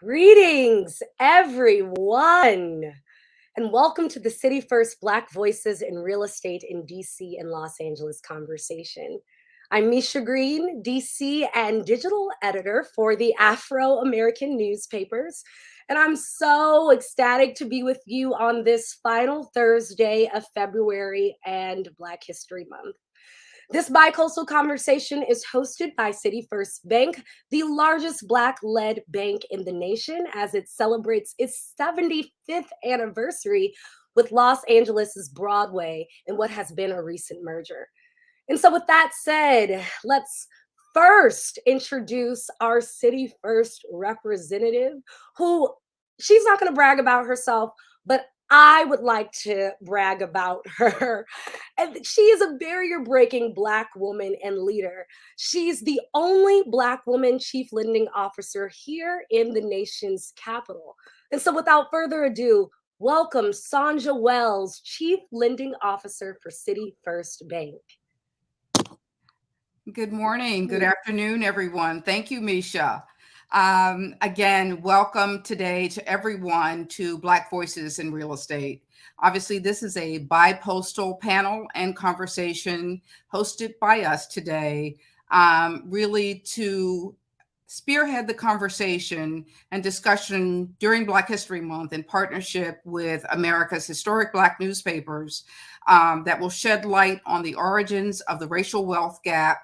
Greetings, everyone, and welcome to the City First Black Voices in Real Estate in DC and Los Angeles conversation. I'm Misha Green, DC and digital editor for the Afro American newspapers, and I'm so ecstatic to be with you on this final Thursday of February and Black History Month. This bicoastal conversation is hosted by City First Bank, the largest Black-led bank in the nation, as it celebrates its 75th anniversary with Los Angeles's Broadway in what has been a recent merger. And so, with that said, let's first introduce our City First representative, who she's not going to brag about herself, but I would like to brag about her. And she is a barrier breaking Black woman and leader. She's the only Black woman chief lending officer here in the nation's capital. And so, without further ado, welcome Sonja Wells, Chief Lending Officer for City First Bank. Good morning. Good afternoon, everyone. Thank you, Misha. Again, welcome today to everyone to Black Voices in Real Estate. Obviously, this is a bipostal panel and conversation hosted by us today, really to spearhead the conversation and discussion during Black History Month in partnership with America's historic Black newspapers that will shed light on the origins of the racial wealth gap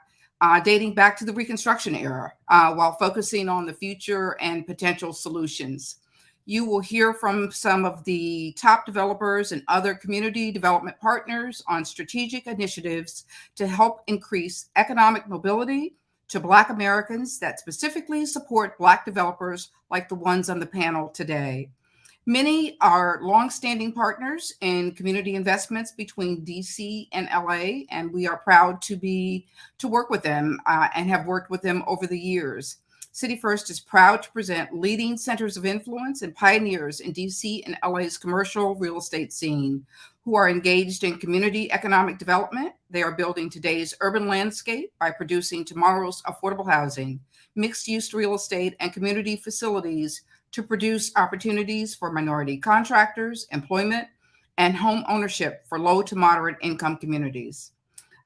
dating back to the Reconstruction era, while focusing on the future and potential solutions. You will hear from some of the top developers and other community development partners on strategic initiatives to help increase economic mobility to Black Americans that specifically support Black developers like the ones on the panel today. Many are longstanding partners in community investments between DC and LA, and we are proud to work with them and have worked with them over the years. City First is proud to present leading centers of influence and pioneers in DC and LA's commercial real estate scene who are engaged in community economic development. They are building today's urban landscape by producing tomorrow's affordable housing, mixed-use real estate, and community facilities to produce opportunities for minority contractors, employment, and home ownership for low to moderate income communities.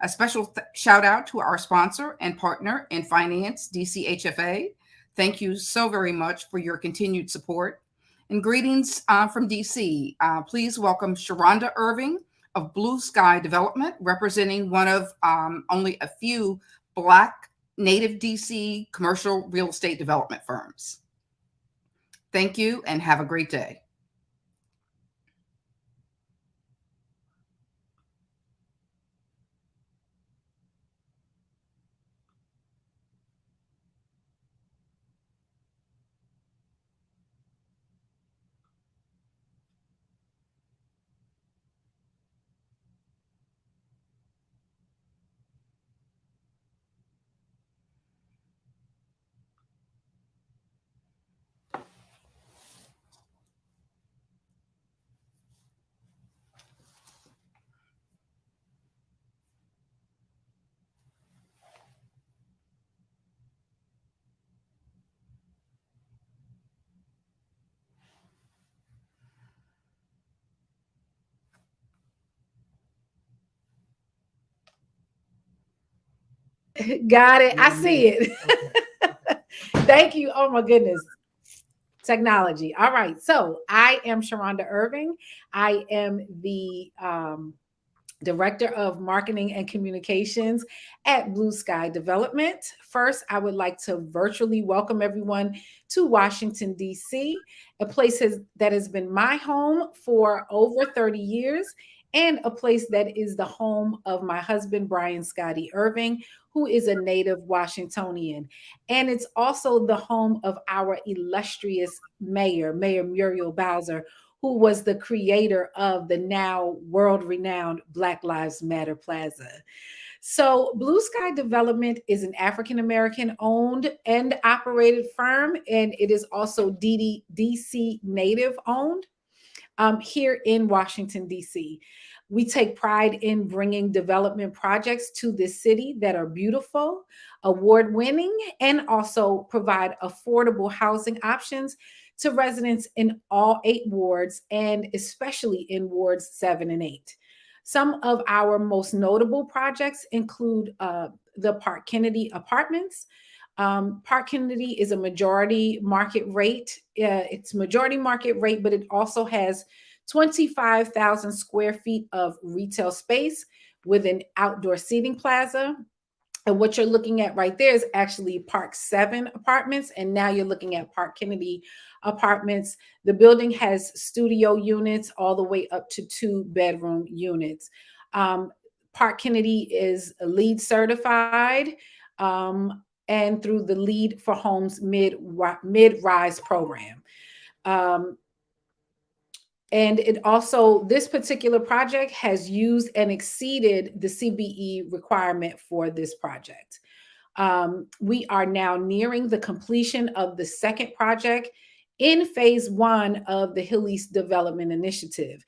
A special shout out to our sponsor and partner in finance, DCHFA. Thank you so very much for your continued support. And greetings from DC. Please welcome Sharonda Irving of Blue Sky Development, representing one of only a few Black native DC commercial real estate development firms. Thank you and have a great day. Got it. I see it. Thank you. Oh my goodness. Technology. All right. So I am Sharonda Irving. I am the Director of Marketing and Communications at Blue Sky Development. First, I would like to virtually welcome everyone to Washington, D.C., a place that has been my home for over 30 years and a place that is the home of my husband, Brian Scotty Irving, who is a native Washingtonian. And it's also the home of our illustrious mayor, Mayor Muriel Bowser, who was the creator of the now world-renowned Black Lives Matter Plaza. So Blue Sky Development is an African-American owned and operated firm, and it is also DC native owned here in Washington, D.C. We take pride in bringing development projects to this city that are beautiful, award-winning, and also provide affordable housing options to residents in all 8 wards, and especially in wards 7 and 8. Some of our most notable projects include the Park Kennedy Apartments. Park Kennedy is a majority market rate. It's majority market rate, but it also has 25,000 square feet of retail space with an outdoor seating plaza. And what you're looking at right there is actually Park 7 Apartments. And now you're looking at Park Kennedy Apartments. The building has studio units all the way up to 2-bedroom units. Park Kennedy is LEED certified, and through the LEED for Homes mid-rise program. And it also, this particular project has used and exceeded the CBE requirement for this project. We are now nearing the completion of the second project in phase 1 of the Hill East Development Initiative.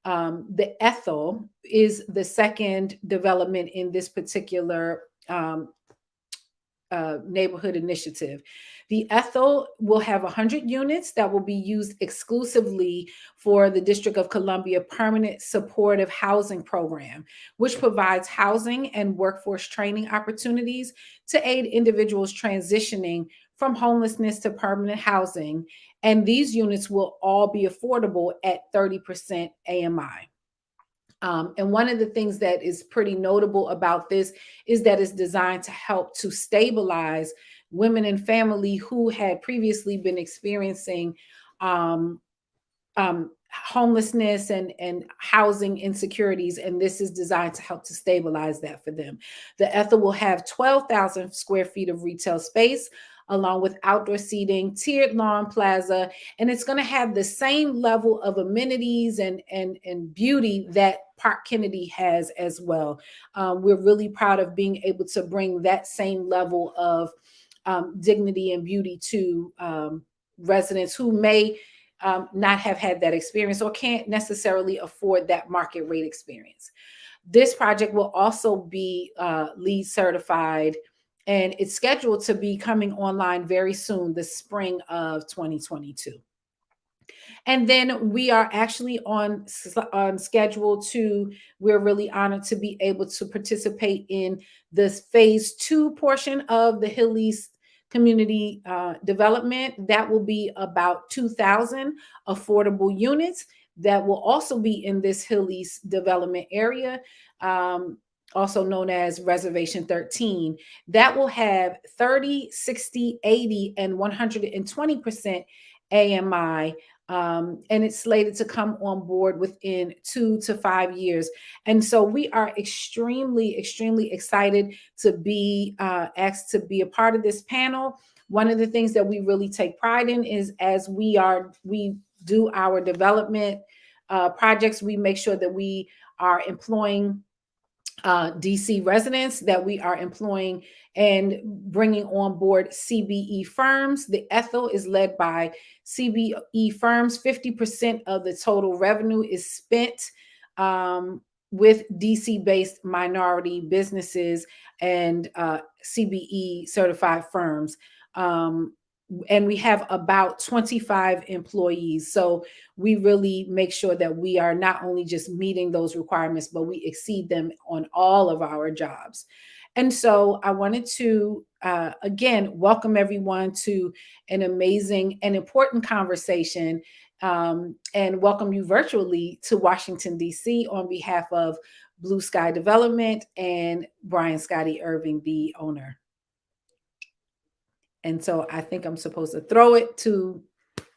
The Ethel is the second development in this particular neighborhood initiative. The Ethel will have 100 units that will be used exclusively for the District of Columbia Permanent Supportive Housing Program, which provides housing and workforce training opportunities to aid individuals transitioning from homelessness to permanent housing. And these units will all be affordable at 30% AMI. And one of the things that is pretty notable about this is that it's designed to help to stabilize women and family who had previously been experiencing homelessness and housing insecurities. And this is designed to help to stabilize that for them. The Ethel will have 12,000 square feet of retail space, along with outdoor seating, tiered lawn plaza, and it's going to have the same level of amenities and beauty that Park Kennedy has as well. We're really proud of being able to bring that same level of dignity and beauty to residents who may not have had that experience or can't necessarily afford that market rate experience. This project will also be LEED certified, and it's scheduled to be coming online very soon, the spring of 2022. And then we are actually on schedule we're really honored to be able to participate in this phase 2 portion of the Hill East community development. That will be about 2,000 affordable units that will also be in this Hill East development area, also known as Reservation 13. That will have 30, 60, 80, and 120% AMI. And it's slated to come on board within 2 to 5 years. And so we are extremely, extremely excited to be asked to be a part of this panel. One of the things that we really take pride in is as we do our development projects, we make sure that we are employing DC residents, that we are employing and bringing on board CBE firms. The Ethel is led by CBE firms. 50% of the total revenue is spent with DC-based minority businesses and CBE certified firms. And we have about 25 employees. So we really make sure that we are not only just meeting those requirements, but we exceed them on all of our jobs. And so I wanted to, again, welcome everyone to an amazing and important conversation, and welcome you virtually to Washington, D.C. on behalf of Blue Sky Development and Brian Scotty Irving, the owner. And so I think I'm supposed to throw it to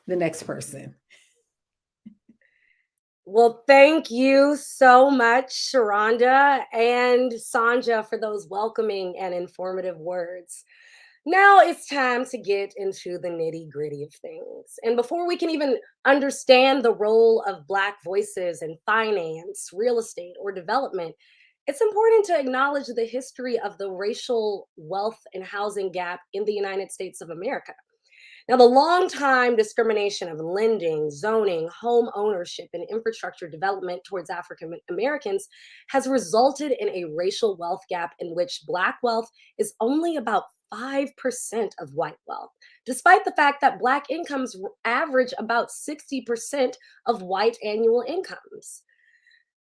the next person. Well, thank you so much, Sharonda and Sanja, for those welcoming and informative words. Now it's time to get into the nitty-gritty of things. And before we can even understand the role of Black voices in finance, real estate, or development, it's important to acknowledge the history of the racial wealth and housing gap in the United States of America. Now, the long-time discrimination of lending, zoning, home ownership, and infrastructure development towards African Americans has resulted in a racial wealth gap in which Black wealth is only about 5% of white wealth, despite the fact that Black incomes average about 60% of white annual incomes.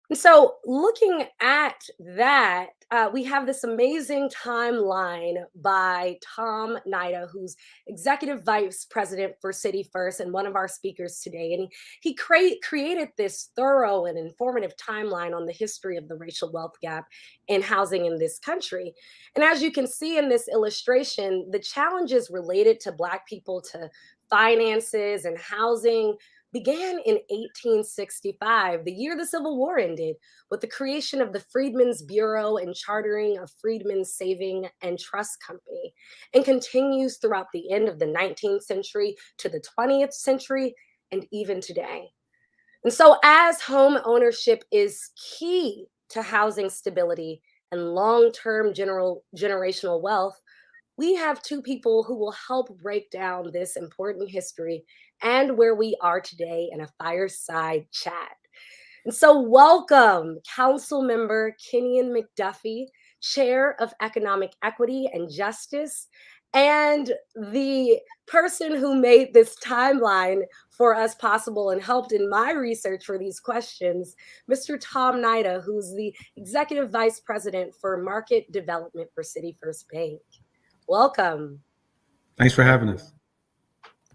And so, looking at that, we have this amazing timeline by Tom Nida, who's Executive Vice President for City First and one of our speakers today. And he created this thorough and informative timeline on the history of the racial wealth gap in housing in this country. And as you can see in this illustration, the challenges related to Black people to finances and housing began in 1865, the year the Civil War ended, with the creation of the Freedmen's Bureau and chartering of Freedmen's Saving and Trust Company, and continues throughout the end of the 19th century to the 20th century and even today. And so, as home ownership is key to housing stability and long-term generational wealth, we have two people who will help break down this important history and where we are today in a fireside chat. And so, welcome, Council Member Kenyon McDuffie, Chair of Economic Equity and Justice, and the person who made this timeline for us possible and helped in my research for these questions, Mr. Tom Nida, who's the Executive Vice President for Market Development for City First Bank. Welcome. Thanks for having us.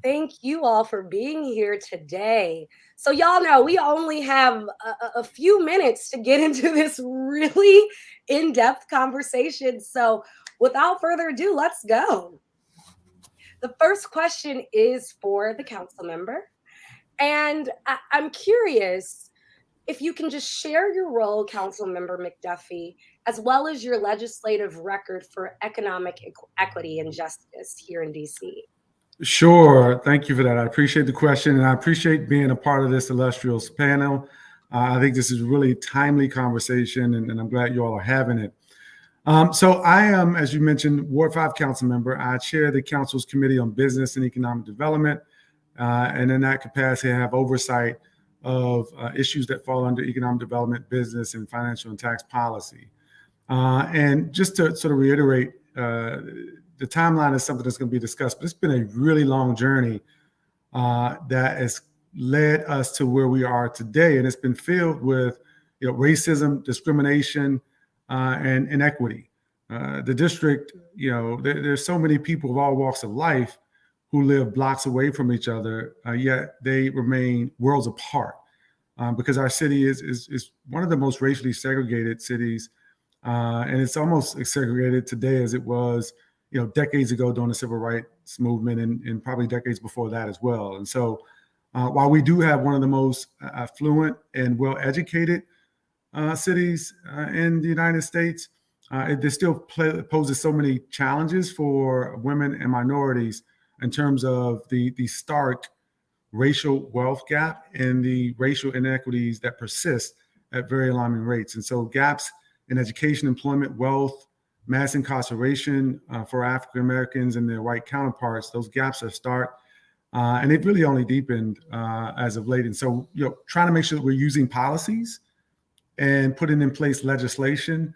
Thank you all for being here today. So y'all know we only have a few minutes to get into this really in-depth conversation. So without further ado, let's go. The first question is for the council member. And I'm curious if you can just share your role, Council Member McDuffie, as well as your legislative record for economic equity and justice here in DC. Sure. Thank you for that. I appreciate the question, and I appreciate being a part of this illustrious panel. I think this is a really timely conversation, and I'm glad you all are having it. So I am, as you mentioned, Ward 5 council member. I chair the council's Committee on Business and Economic Development, and in that capacity, I have oversight of issues that fall under economic development, business, and financial and tax policy. And just to sort of reiterate, the timeline is something that's going to be discussed, but it's been a really long journey that has led us to where we are today. And it's been filled with racism, discrimination, and inequity. The district, there's so many people of all walks of life who live blocks away from each other, yet they remain worlds apart because our city is one of the most racially segregated cities. And it's almost as segregated today as it was decades ago during the civil rights movement and probably decades before that as well. And so while we do have one of the most affluent and well-educated cities in the United States, it still poses so many challenges for women and minorities in terms of the stark racial wealth gap and the racial inequities that persist at very alarming rates. And so gaps in education, employment, wealth, mass incarceration for African Americans and their white counterparts, those gaps are stark. And they've really only deepened as of late. And so, trying to make sure that we're using policies and putting in place legislation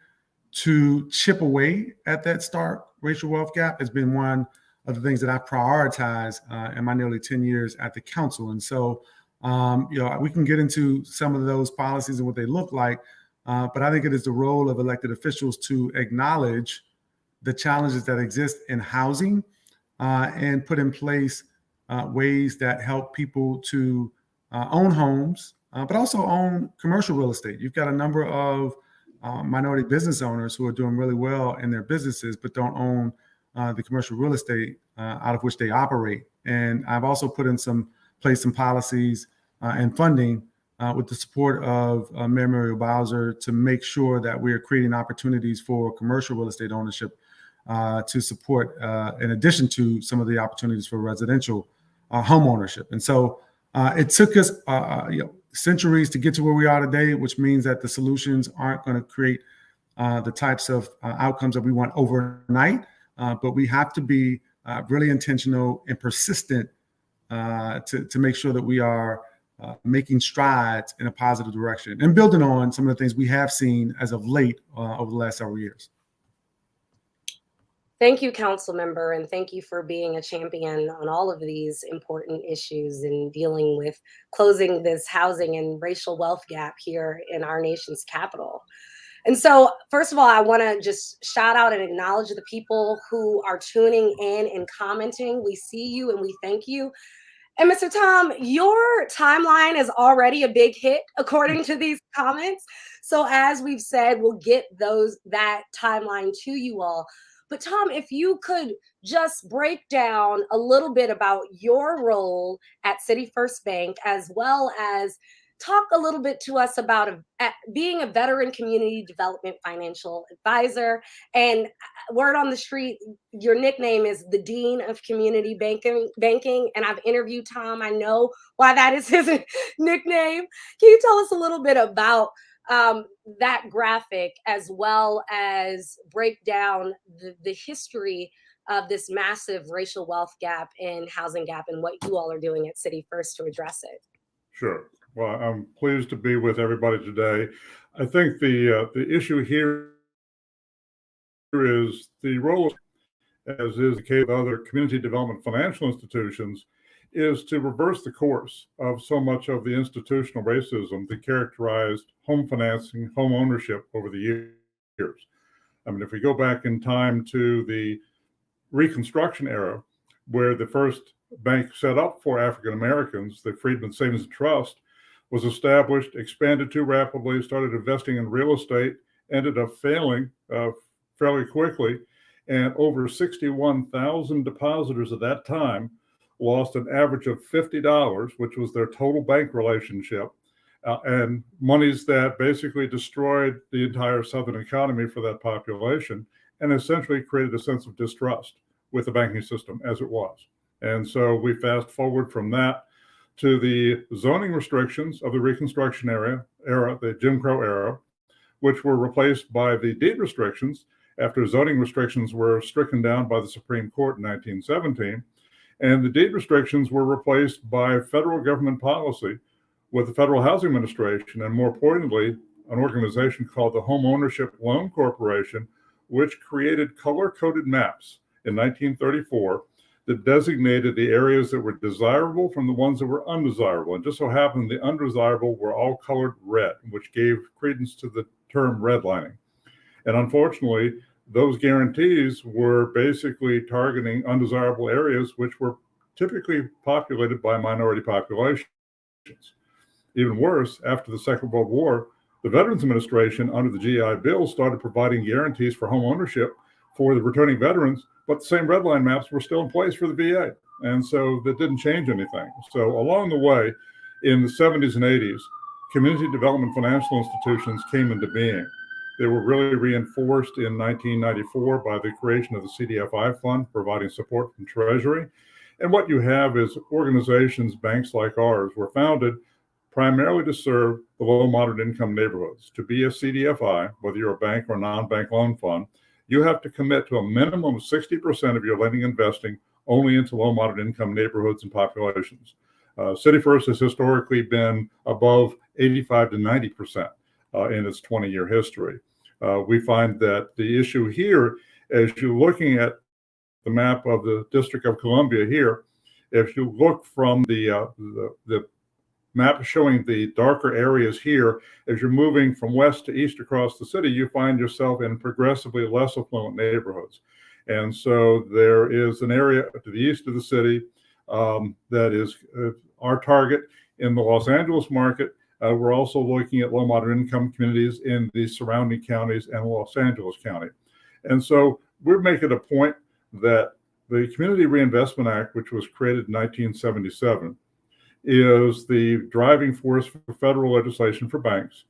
to chip away at that stark racial wealth gap has been one of the things that I prioritize in my nearly 10 years at the council. And so, we can get into some of those policies and what they look like, but I think it is the role of elected officials to acknowledge the challenges that exist in housing and put in place ways that help people to own homes, but also own commercial real estate. You've got a number of minority business owners who are doing really well in their businesses, but don't own the commercial real estate out of which they operate. And I've also put in some policies and funding with the support of Mayor Muriel Bowser to make sure that we are creating opportunities for commercial real estate ownership to support, in addition to some of the opportunities for residential home ownership. And so it took us centuries to get to where we are today, which means that the solutions aren't going to create the types of outcomes that we want overnight. But we have to be really intentional and persistent to make sure that we are making strides in a positive direction and building on some of the things we have seen as of late over the last several years. Thank you, council member, and thank you for being a champion on all of these important issues and dealing with closing this housing and racial wealth gap here in our nation's capital. And so, first of all, I want to just shout out and acknowledge the people who are tuning in and commenting. We see you and we thank you. And Mr. Tom, your timeline is already a big hit according to these comments. So as we've said, we'll get that timeline to you all. But Tom, if you could just break down a little bit about your role at City First Bank, as well as talk a little bit to us about being a veteran community development financial advisor. And word on the street, your nickname is the Dean of Community Banking. And I've interviewed Tom. I know why that is his nickname. Can you tell us a little bit about that graphic, as well as break down the history of this massive racial wealth gap and housing gap and what you all are doing at City First to address it? Sure. Well, I'm pleased to be with everybody today. I think the issue here is the role, as is the case with other community development financial institutions, is to reverse the course of so much of the institutional racism that characterized home financing, home ownership over the years. I mean, if we go back in time to the Reconstruction era, where the first bank set up for African Americans, the Freedmen Savings and Trust, was established, expanded too rapidly, started investing in real estate, ended up failing fairly quickly, and over 61,000 depositors at that time lost an average of $50, which was their total bank relationship, and monies that basically destroyed the entire Southern economy for that population and essentially created a sense of distrust with the banking system as it was. And so we fast forward from that to the zoning restrictions of the Reconstruction era, the Jim Crow era, which were replaced by the deed restrictions after zoning restrictions were stricken down by the Supreme Court in 1917. And the deed restrictions were replaced by federal government policy with the Federal Housing Administration, and more importantly, an organization called the Home Ownership Loan Corporation, which created color-coded maps in 1934 that designated the areas that were desirable from the ones that were undesirable. And just so happened the undesirable were all colored red, which gave credence to the term redlining. And unfortunately, those guarantees were basically targeting undesirable areas, which were typically populated by minority populations. Even worse, after the Second World War, the Veterans Administration, under the GI Bill, started providing guarantees for home ownership for the returning veterans, but the same redline maps were still in place for the VA. And so that didn't change anything. So along the way, in the 70s and 80s, community development financial institutions came into being. They were really reinforced in 1994 by the creation of the CDFI fund, providing support from Treasury. And what you have is organizations, banks like ours, were founded primarily to serve the low moderate income neighborhoods. To be a CDFI, whether you're a bank or a non-bank loan fund, you have to commit to a minimum of 60% of your lending and investing only into low moderate income neighborhoods and populations. City First has historically been above 85 to 90% in its 20-year history. We find that the issue here, as you're looking at the map of the District of Columbia here, if you look from the map showing the darker areas here, as you're moving from west to east across the city, you find yourself in progressively less affluent neighborhoods. And so there is an area to the east of the city that is our target in the Los Angeles market. We're also looking at low moderate income communities in the surrounding counties and Los Angeles County. And so we're making a point that the Community Reinvestment Act, which was created in 1977, is the driving force for federal legislation for banks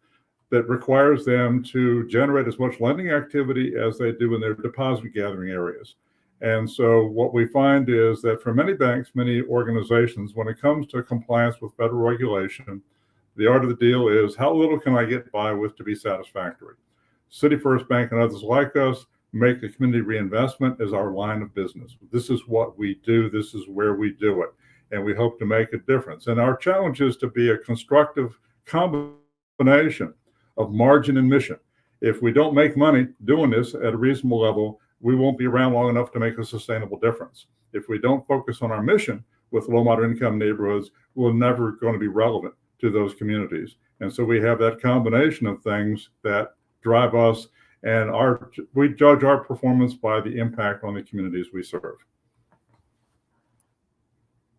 that requires them to generate as much lending activity as they do in their deposit gathering areas. And so what we find is that for many banks, many organizations, when it comes to compliance with federal regulation, the art of the deal is how little can I get by with to be satisfactory. City First Bank and others like us make the community reinvestment as our line of business. This is what we do. This is where we do it. And we hope to make a difference. And our challenge is to be a constructive combination of margin and mission. If we don't make money doing this at a reasonable level, we won't be around long enough to make a sustainable difference. If we don't focus on our mission with low moderate income neighborhoods, we're never going to be relevant to those communities. And so we have that combination of things that drive us, and we judge our performance by the impact on the communities we serve.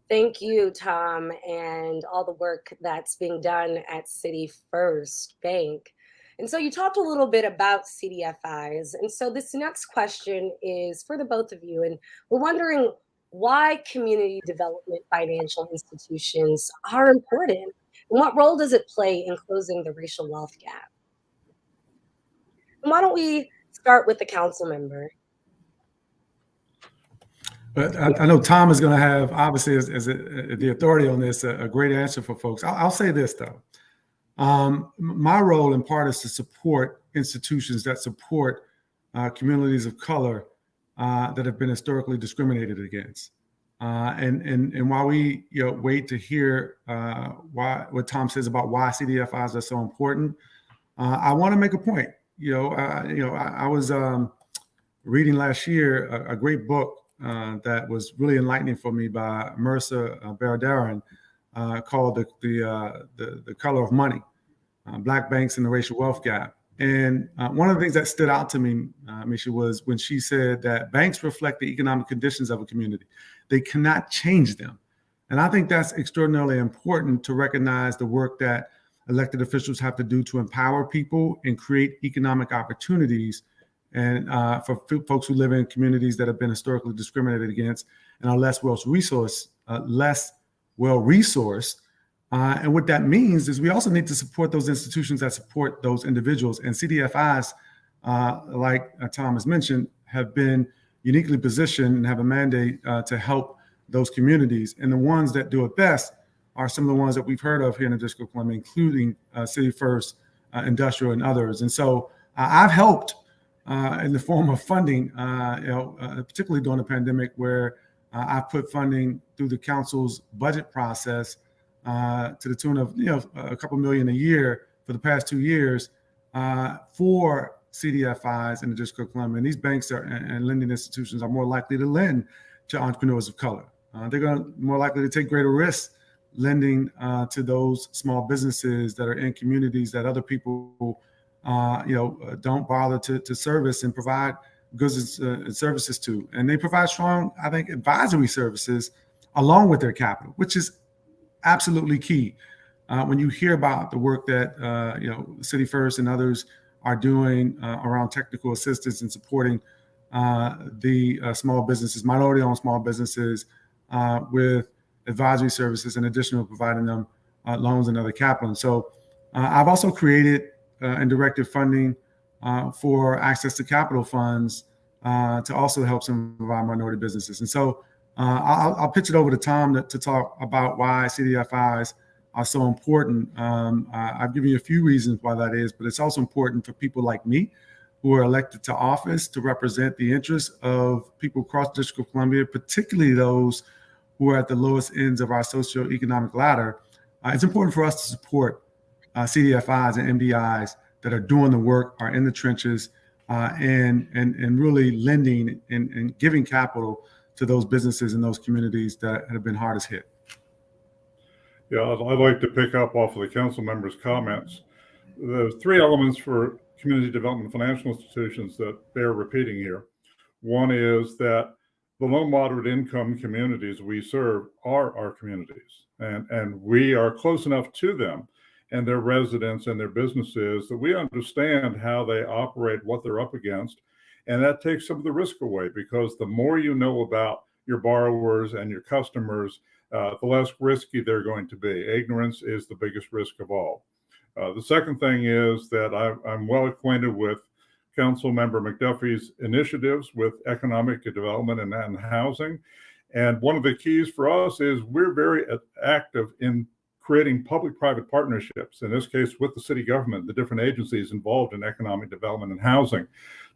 Thank you, Tom, and all the work that's being done at City First Bank. And so you talked a little bit about CDFIs. And so this next question is for the both of you. And we're wondering why community development financial institutions are important. And what role does it play in closing the racial wealth gap? And why don't we start with the council member? But I know Tom is going to have, obviously, as the authority on this, a great answer for folks. I'll say this, though. My role in part is to support institutions that support communities of color that have been historically discriminated against. And while we wait to hear what Tom says about why CDFIs are so important, I want to make a point. I was reading last year a great book that was really enlightening for me by Mercer Baradaran called the Color of Money, Black Banks and the Racial Wealth Gap. And one of the things that stood out to me, Misha, was when she said that banks reflect the economic conditions of a community. They cannot change them. And I think that's extraordinarily important to recognize the work that elected officials have to do to empower people and create economic opportunities, and for folks who live in communities that have been historically discriminated against and are less well-resourced. And what that means is we also need to support those institutions that support those individuals. And CDFIs, like Tom has mentioned, have been uniquely positioned and have a mandate to help those communities. And the ones that do it best are some of the ones that we've heard of here in the District of Columbia, including City First, Industrial, and others. And so I've helped in the form of funding, particularly during the pandemic, where I've put funding through the council's budget process to the tune of a couple million a year for the past 2 years for CDFIs in the District of Columbia. And these banks and lending institutions are more likely to lend to entrepreneurs of color. They're more likely to take greater risks lending to those small businesses that are in communities that other people don't bother to service and provide goods and services to. And they provide strong, I think, advisory services along with their capital, which is absolutely key. When you hear about the work that City First and others are doing around technical assistance and supporting the small businesses, minority-owned small businesses, with advisory services, in addition to providing them loans and other capital. And so I've also created and directed funding for access to capital funds to also help some of our minority businesses. And so I'll pitch it over to Tom to talk about why CDFIs are so important. I've given you a few reasons why that is, but it's also important for people like me who are elected to office to represent the interests of people across the District of Columbia, particularly those who are at the lowest ends of our socioeconomic ladder. It's important for us to support CDFIs and MDIs that are doing the work, are in the trenches, and really lending and giving capital to those businesses and those communities that have been hardest hit. Yeah, I'd like to pick up off of the council members' comments. The three elements for community development financial institutions that bear repeating here. One is that the low moderate income communities we serve are our communities, and we are close enough to them and their residents and their businesses that we understand how they operate, what they're up against. And that takes some of the risk away, because the more you know about your borrowers and your customers, the less risky they're going to be. Ignorance is the biggest risk of all. The second thing is that I'm well acquainted with Council Member McDuffie's initiatives with economic development and housing. And one of the keys for us is we're very active in creating public-private partnerships, in this case with the city government, the different agencies involved in economic development and housing,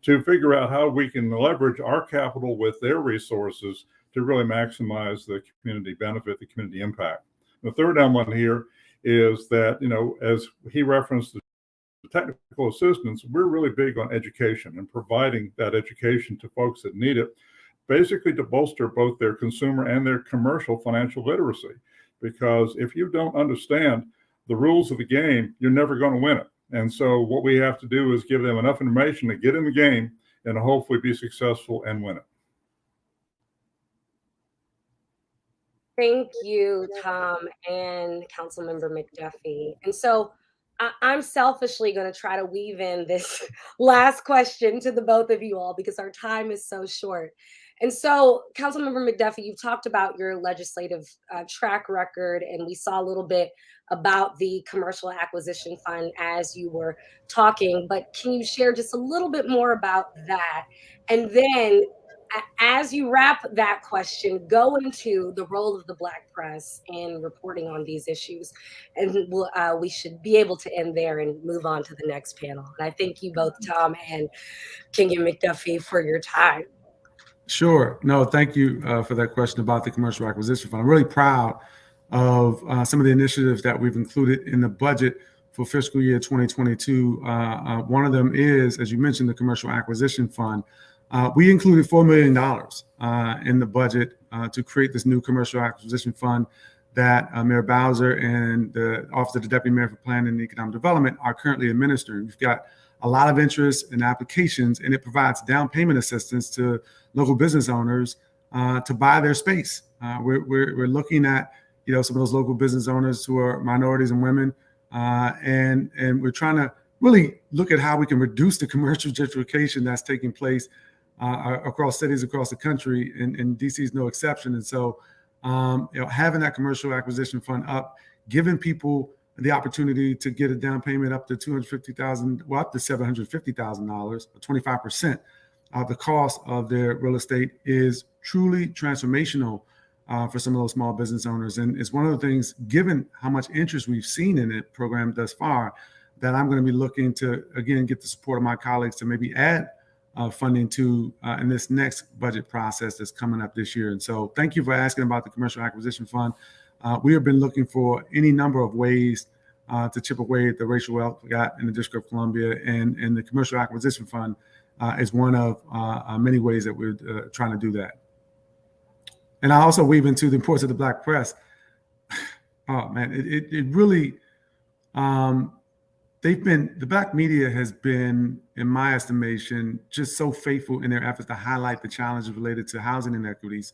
to figure out how we can leverage our capital with their resources to really maximize the community benefit, the community impact. The third element here is that, as he referenced the technical assistance, we're really big on education and providing that education to folks that need it, basically to bolster both their consumer and their commercial financial literacy. Because if you don't understand the rules of the game, you're never going to win it. And so what we have to do is give them enough information to get in the game and hopefully be successful and win it. Thank you, Tom and Councilmember McDuffie. And so I'm selfishly going to try to weave in this last question to the both of you all because our time is so short. And so, Councilmember McDuffie, you've talked about your legislative track record, and we saw a little bit about the commercial acquisition fund as you were talking, but can you share just a little bit more about that? And then as you wrap that question, go into the role of the Black press in reporting on these issues. And we should be able to end there and move on to the next panel. And I thank you both, Tom and Kenyon McDuffie, for your time. Sure. No, thank you for that question about the commercial acquisition fund. I'm really proud of some of the initiatives that we've included in the budget for fiscal year 2022. One of them is, as you mentioned, the commercial acquisition fund. We included $4 million in the budget to create this new commercial acquisition fund that Mayor Bowser and the Office of the Deputy Mayor for Planning and Economic Development are currently administering. We've got a lot of interest in applications, and it provides down payment assistance to local business owners to buy their space. We're looking at some of those local business owners who are minorities and women, and we're trying to really look at how we can reduce the commercial gentrification that's taking place across cities across the country, and DC is no exception. And so, having that commercial acquisition fund up, giving people the opportunity to get a down payment up to $250,000, well, up to $750,000, or 25% of the cost of their real estate is truly transformational for some of those small business owners. And it's one of the things, given how much interest we've seen in the program thus far, that I'm going to be looking to, again, get the support of my colleagues to maybe add funding to in this next budget process that's coming up this year. And so thank you for asking about the commercial acquisition fund. We have been looking for any number of ways to chip away at the racial wealth we got in the District of Columbia, and the commercial acquisition fund is one of many ways that we're trying to do that. And I also weave into the importance of the Black press. Oh man, it really, the Black media has been, in my estimation, just so faithful in their efforts to highlight the challenges related to housing inequities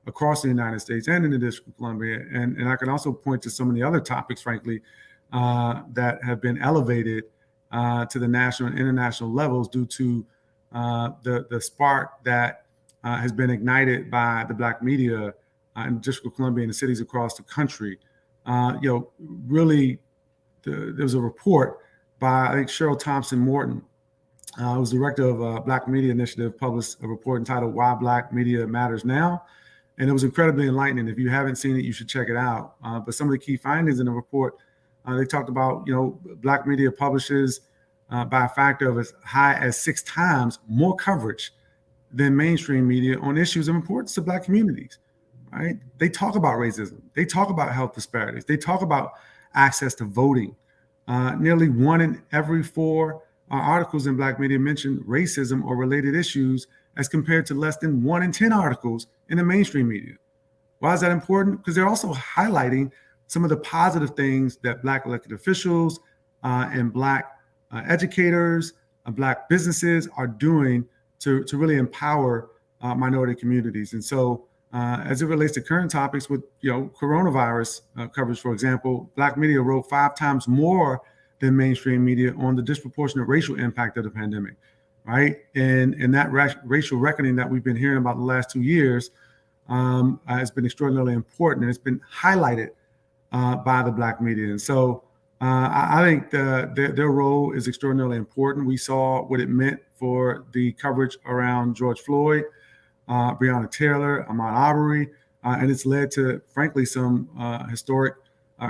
across the United States and in the District of Columbia. And I can also point to some of the other topics, frankly, that have been elevated to the national and international levels due to the spark that has been ignited by the Black media in the District of Columbia and the cities across the country. Really, there was a report by, I think, Cheryl Thompson Morton, who's director of Black Media Initiative, published a report entitled "Why Black Media Matters Now." And it was incredibly enlightening. If you haven't seen it, you should check it out. But some of the key findings in the report, they talked about, Black media publishes by a factor of as high as 6 times more coverage than mainstream media on issues of importance to Black communities, right? They talk about racism. They talk about health disparities. They talk about access to voting. Nearly 1 in every 4 articles in Black media mention racism or related issues, as compared to less than 1 in 10 articles in the mainstream media. Why is that important? Because they're also highlighting some of the positive things that Black elected officials and Black educators, Black businesses are doing to really empower minority communities. And so as it relates to current topics with coronavirus coverage, for example, Black media wrote 5 times more than mainstream media on the disproportionate racial impact of the pandemic, right? And that racial reckoning that we've been hearing about the last 2 years has been extraordinarily important, and it's been highlighted by the Black media. And so I think their role is extraordinarily important. We saw what it meant for the coverage around George Floyd, Breonna Taylor, Ahmaud Arbery, and it's led to, frankly, some historic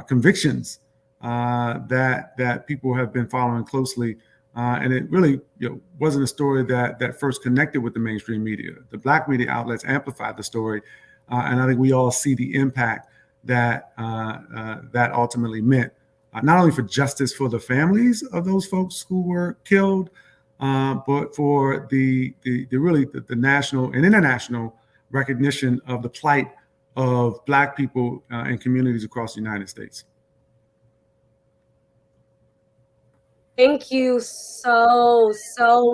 convictions that people have been following closely. And it really wasn't a story that first connected with the mainstream media. The Black media outlets amplified the story, and I think we all see the impact that that ultimately meant not only for justice for the families of those folks who were killed, but for the national and international recognition of the plight of Black people and communities across the United States. Thank you so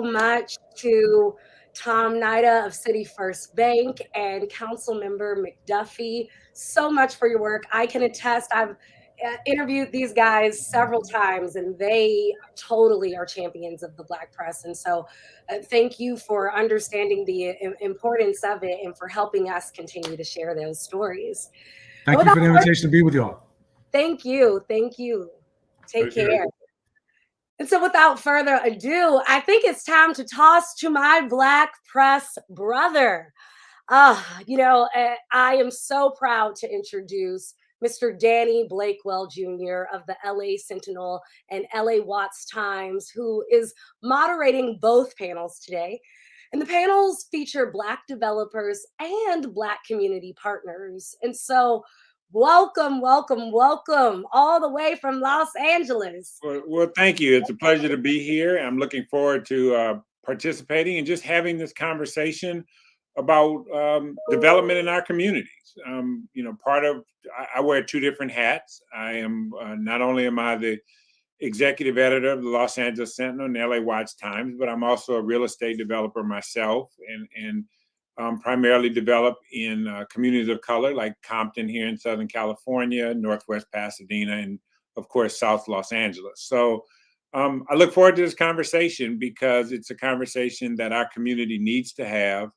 much to Tom Nida of City First Bank and Councilmember McDuffie so much for your work. I can attest, I've interviewed these guys several times and they totally are champions of the Black press. And so thank you for understanding the importance of it and for helping us continue to share those stories. Thank you for the invitation to be with y'all. Thank you. Take care. And so without further ado, I think it's time to toss to my Black press brother. I am so proud to introduce Mr. Danny Blakewell Jr. of the LA Sentinel and LA Watts Times, who is moderating both panels today. And the panels feature Black developers and Black community partners. And so welcome all the way from Los Angeles. Well, thank you. It's a pleasure to be here. I'm looking forward to participating and just having this conversation about development in our communities. I wear two different hats. I am not only am I the executive editor of the Los Angeles Sentinel and LA Watts Times, but I'm also a real estate developer myself and primarily develop in communities of color like Compton here in Southern California, Northwest Pasadena, and of course, South Los Angeles. So I look forward to this conversation because it's a conversation that our community needs to have.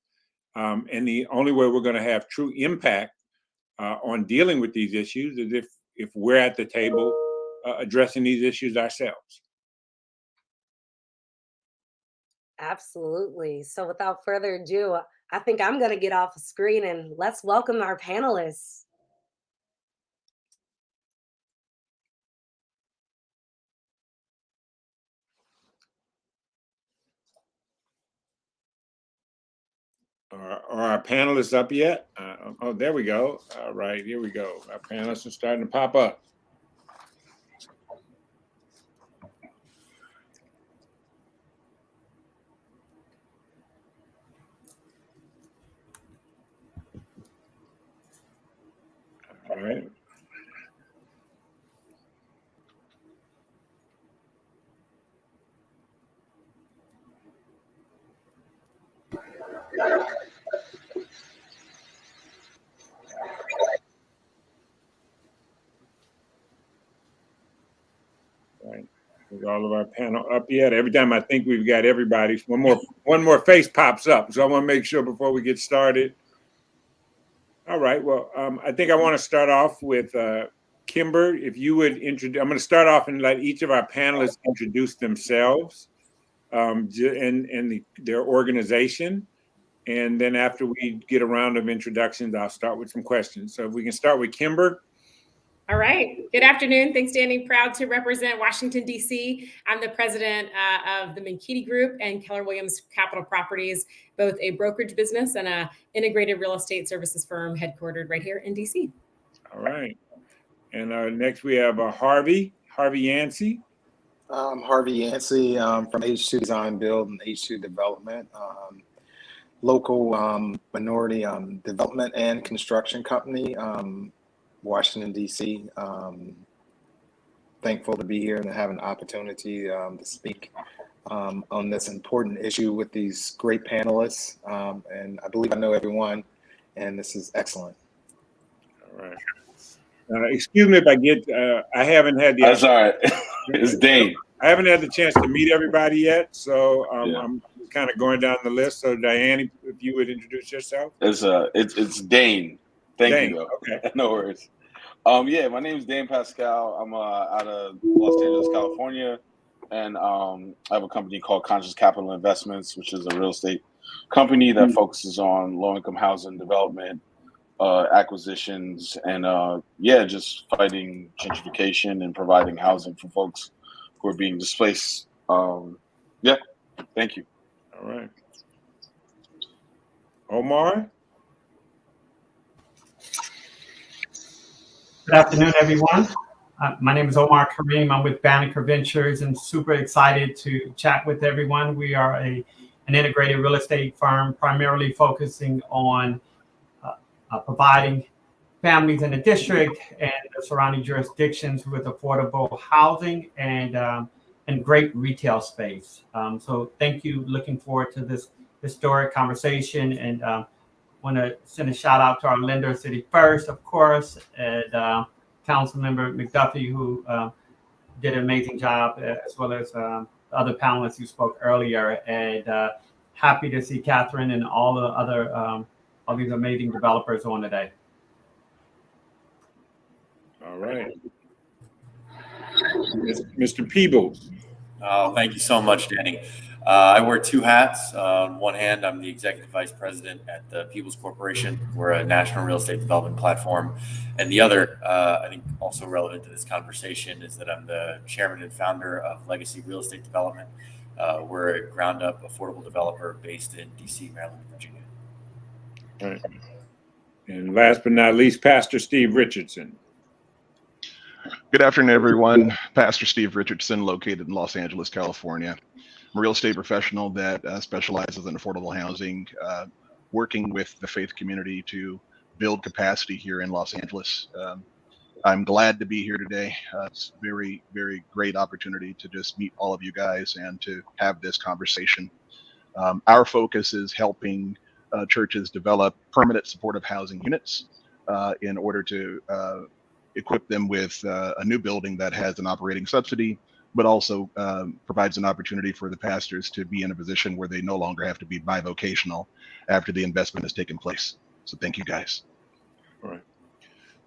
And the only way we're going to have true impact on dealing with these issues is if we're at the table addressing these issues ourselves. Absolutely. So without further ado, I think I'm going to get off the screen and let's welcome our panelists. Are our panelists up yet? Oh, there we go. All right, here we go. Our panelists are starting to pop up. All right. Right. Is all of our panel up yet? Every time I think we've got everybody, one more face pops up. So I want to make sure before we get started. All right. Well, I think I want to start off with Kimber. If you would introduce, I'm going to start off and let each of our panelists introduce themselves and their organization. And then after we get a round of introductions, I'll start with some questions. So if we can start with Kimber. All right. Good afternoon. Thanks, Danny. Proud to represent Washington, D.C. I'm the president of the Minkiti Group and Keller Williams Capital Properties, both a brokerage business and an integrated real estate services firm headquartered right here in D.C. All right. And next we have Harvey Yancey. I'm Harvey Yancey from H2 Design Build and H2 Development, local minority development and construction company. Washington, D.C. Thankful to be here and have an opportunity to speak on this important issue with these great panelists. And I believe I know everyone, and this is excellent. All right. Excuse me if I get, I haven't had the... That's all right. It's Dane. I haven't had the chance to meet everybody yet, so I'm kind of going down the list. So Diane, if you would introduce yourself. It's Dane. Thank you. Okay. No worries. My name is Dane Pascal. I'm out of Los Angeles, California, and I have a company called Conscious Capital Investments, which is a real estate company that focuses on low-income housing development, acquisitions, and just fighting gentrification and providing housing for folks who are being displaced. Thank you. All right. Omar? Good afternoon, everyone. My name is Omar Kareem. I'm with Banneker Ventures and super excited to chat with everyone. We are an integrated real estate firm primarily focusing on providing families in the district and the surrounding jurisdictions with affordable housing and great retail space. So thank you. Looking forward to this historic conversation, and want to send a shout out to our lender, City First, of course, and Councilmember McDuffie, who did an amazing job, as well as the other panelists who spoke earlier. And happy to see Catherine and all the other all these amazing developers on today. All right. Mr. Peebles. Thank you so much, Danny. I wear two hats. On one hand, I'm the executive vice president at the People's Corporation. We're a national real estate development platform. And the other, I think also relevant to this conversation, is that I'm the chairman and founder of Legacy Real Estate Development. We're a ground up affordable developer based in DC, Maryland, and Virginia. All right. And last but not least, Pastor Steve Richardson. Good afternoon, everyone. Pastor Steve Richardson, located in Los Angeles, California. I'm a real estate professional that specializes in affordable housing, working with the faith community to build capacity here in Los Angeles. I'm glad to be here today. It's a very, very great opportunity to just meet all of you guys and to have this conversation. Our focus is helping churches develop permanent supportive housing units in order to equip them with a new building that has an operating subsidy, but also provides an opportunity for the pastors to be in a position where they no longer have to be bivocational after the investment has taken place. So thank you, guys. All right.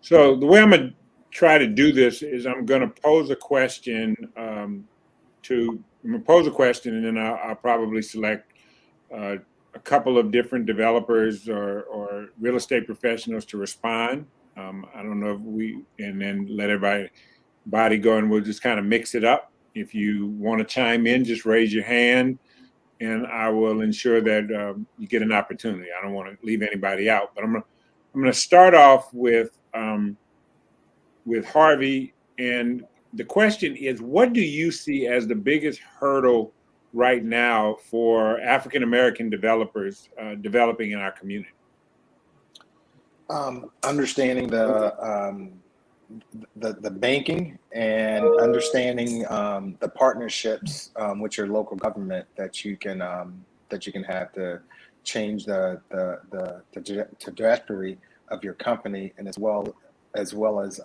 So the way I'm going to try to do this is I'm going to pose a question and then I'll probably select a couple of different developers or real estate professionals to respond. I don't know if and then let everybody go, and we'll just kind of mix it up. If you want to chime in, just raise your hand and I will ensure that you get an opportunity. I don't want to leave anybody out, but I'm going to start off with Harvey. And the question is, what do you see as the biggest hurdle right now for African-American developers developing in our community? Understanding the banking and understanding the partnerships with your local government that you can have to change the trajectory of your company, and as well as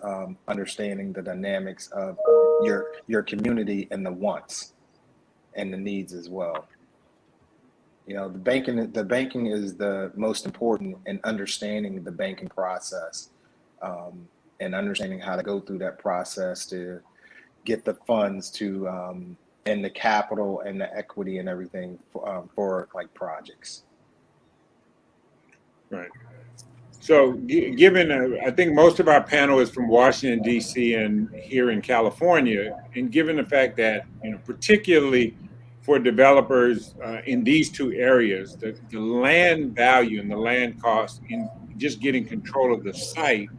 understanding the dynamics of your community and the wants and the needs as well. You know, the banking is the most important in understanding the banking process, and understanding how to go through that process to get the funds to and the capital and the equity and everything for like projects. Right. So given, I think most of our panel is from Washington, D.C. and here in California, and given the fact that, you know, particularly for developers in these two areas, the land value and the land cost in just getting control of the site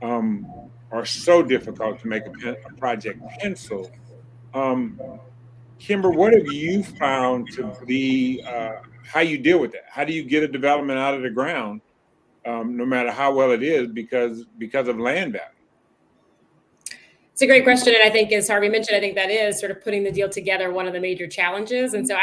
are so difficult to make a project pencil. Kimber, what have you found to be how you deal with that? How do you get a development out of the ground, no matter how well it is, because of land value? It's a great question. And I think, as Harvey mentioned, I think that is sort of putting the deal together one of the major challenges. And so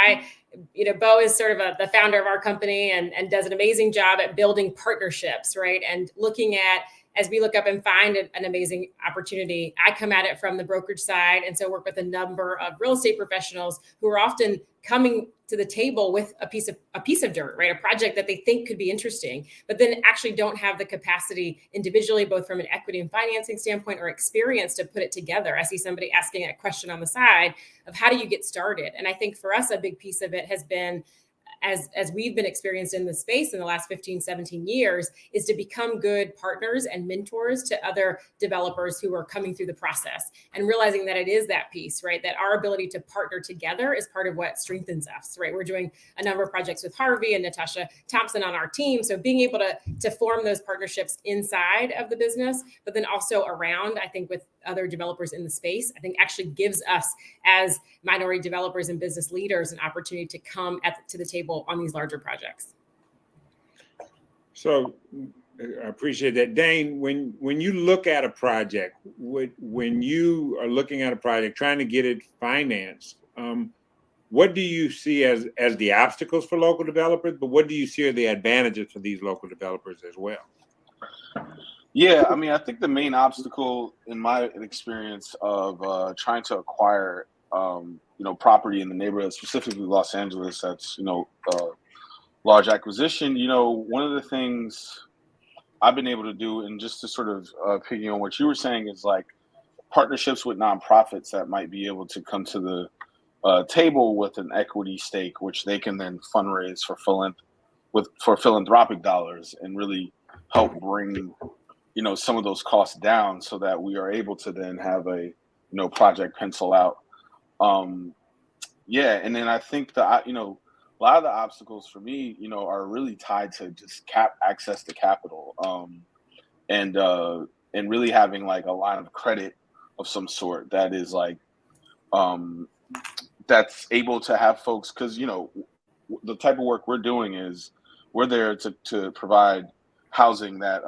Bo is sort of the founder of our company and does an amazing job at building partnerships, right? And looking at, as we look up and find an amazing opportunity, I come at it from the brokerage side. And so work with a number of real estate professionals who are often coming to the table with a piece of dirt, right? A project that they think could be interesting, but then actually don't have the capacity individually, both from an equity and financing standpoint or experience, to put it together. I see somebody asking a question on the side of how do you get started? And I think for us, a big piece of it has been as we've been experienced in the space in the last 15, 17 years, is to become good partners and mentors to other developers who are coming through the process, and realizing that it is that piece, right? That our ability to partner together is part of what strengthens us, right? We're doing a number of projects with Harvey and Natasha Thompson on our team. So being able to form those partnerships inside of the business, but then also around, I think, with other developers in the space, I think actually gives us as minority developers and business leaders an opportunity to come to the table on these larger projects. So I appreciate that. Dane, when you look at a project, when you are looking at a project, trying to get it financed, what do you see as the obstacles for local developers, but what do you see are the advantages for these local developers as well? Yeah, I mean, I think the main obstacle in my experience of trying to acquire, property in the neighborhood, specifically Los Angeles, that's, large acquisition, one of the things I've been able to do, and just to sort of picking on what you were saying, is like partnerships with nonprofits that might be able to come to the table with an equity stake, which they can then fundraise for philanthropic dollars and really help bring some of those costs down, so that we are able to then have a project pencil out. And then I think that a lot of the obstacles for me are really tied to just access to capital, and really having like a line of credit of some sort that is like that's able to have folks, because the type of work we're doing is we're there to provide housing that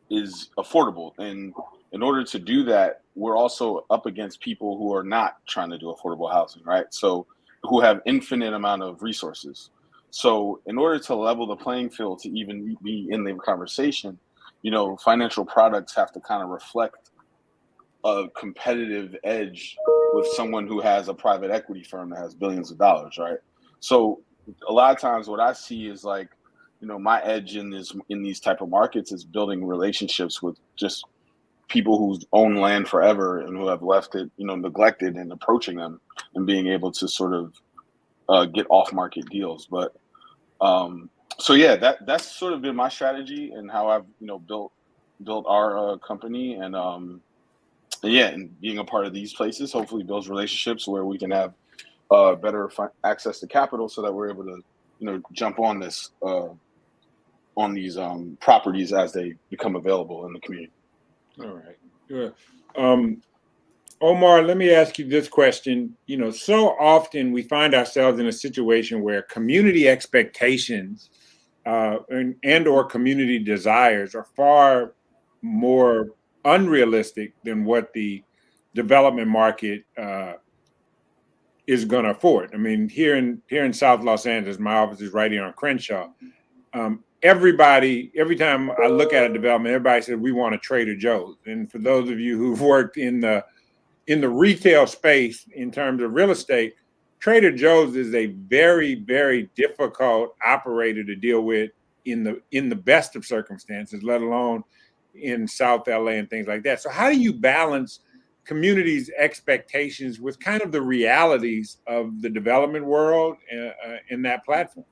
is affordable. And in order to do that, we're also up against people who are not trying to do affordable housing, right? So who have infinite amount of resources. So in order to level the playing field to even be in the conversation, financial products have to kind of reflect a competitive edge with someone who has a private equity firm that has billions of dollars, right? So a lot of times what I see is like, my edge in these type of markets is building relationships with just people who's owned land forever and who have left it, neglected, and approaching them and being able to sort of get off market deals. But so yeah, that's sort of been my strategy and how I've built our company, and and being a part of these places hopefully builds relationships where we can have better access to capital, so that we're able to jump on this on these properties as they become available in the community. All right. Good. Omar, let me ask you this question. So often we find ourselves in a situation where community expectations and or community desires are far more unrealistic than what the development market is going to afford. I mean, here in South Los Angeles, my office is right here on Crenshaw. Every time I look at a development, everybody says we want a Trader Joe's. And for those of you who've worked in the retail space in terms of real estate, Trader Joe's is a very, very difficult operator to deal with in the best of circumstances, let alone in South LA and things like that. So how do you balance communities' expectations with kind of the realities of the development world in that platform?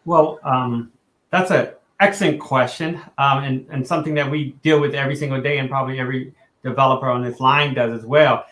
Well, that's an excellent question, and something that we deal with every single day, and probably every developer on this line does as well.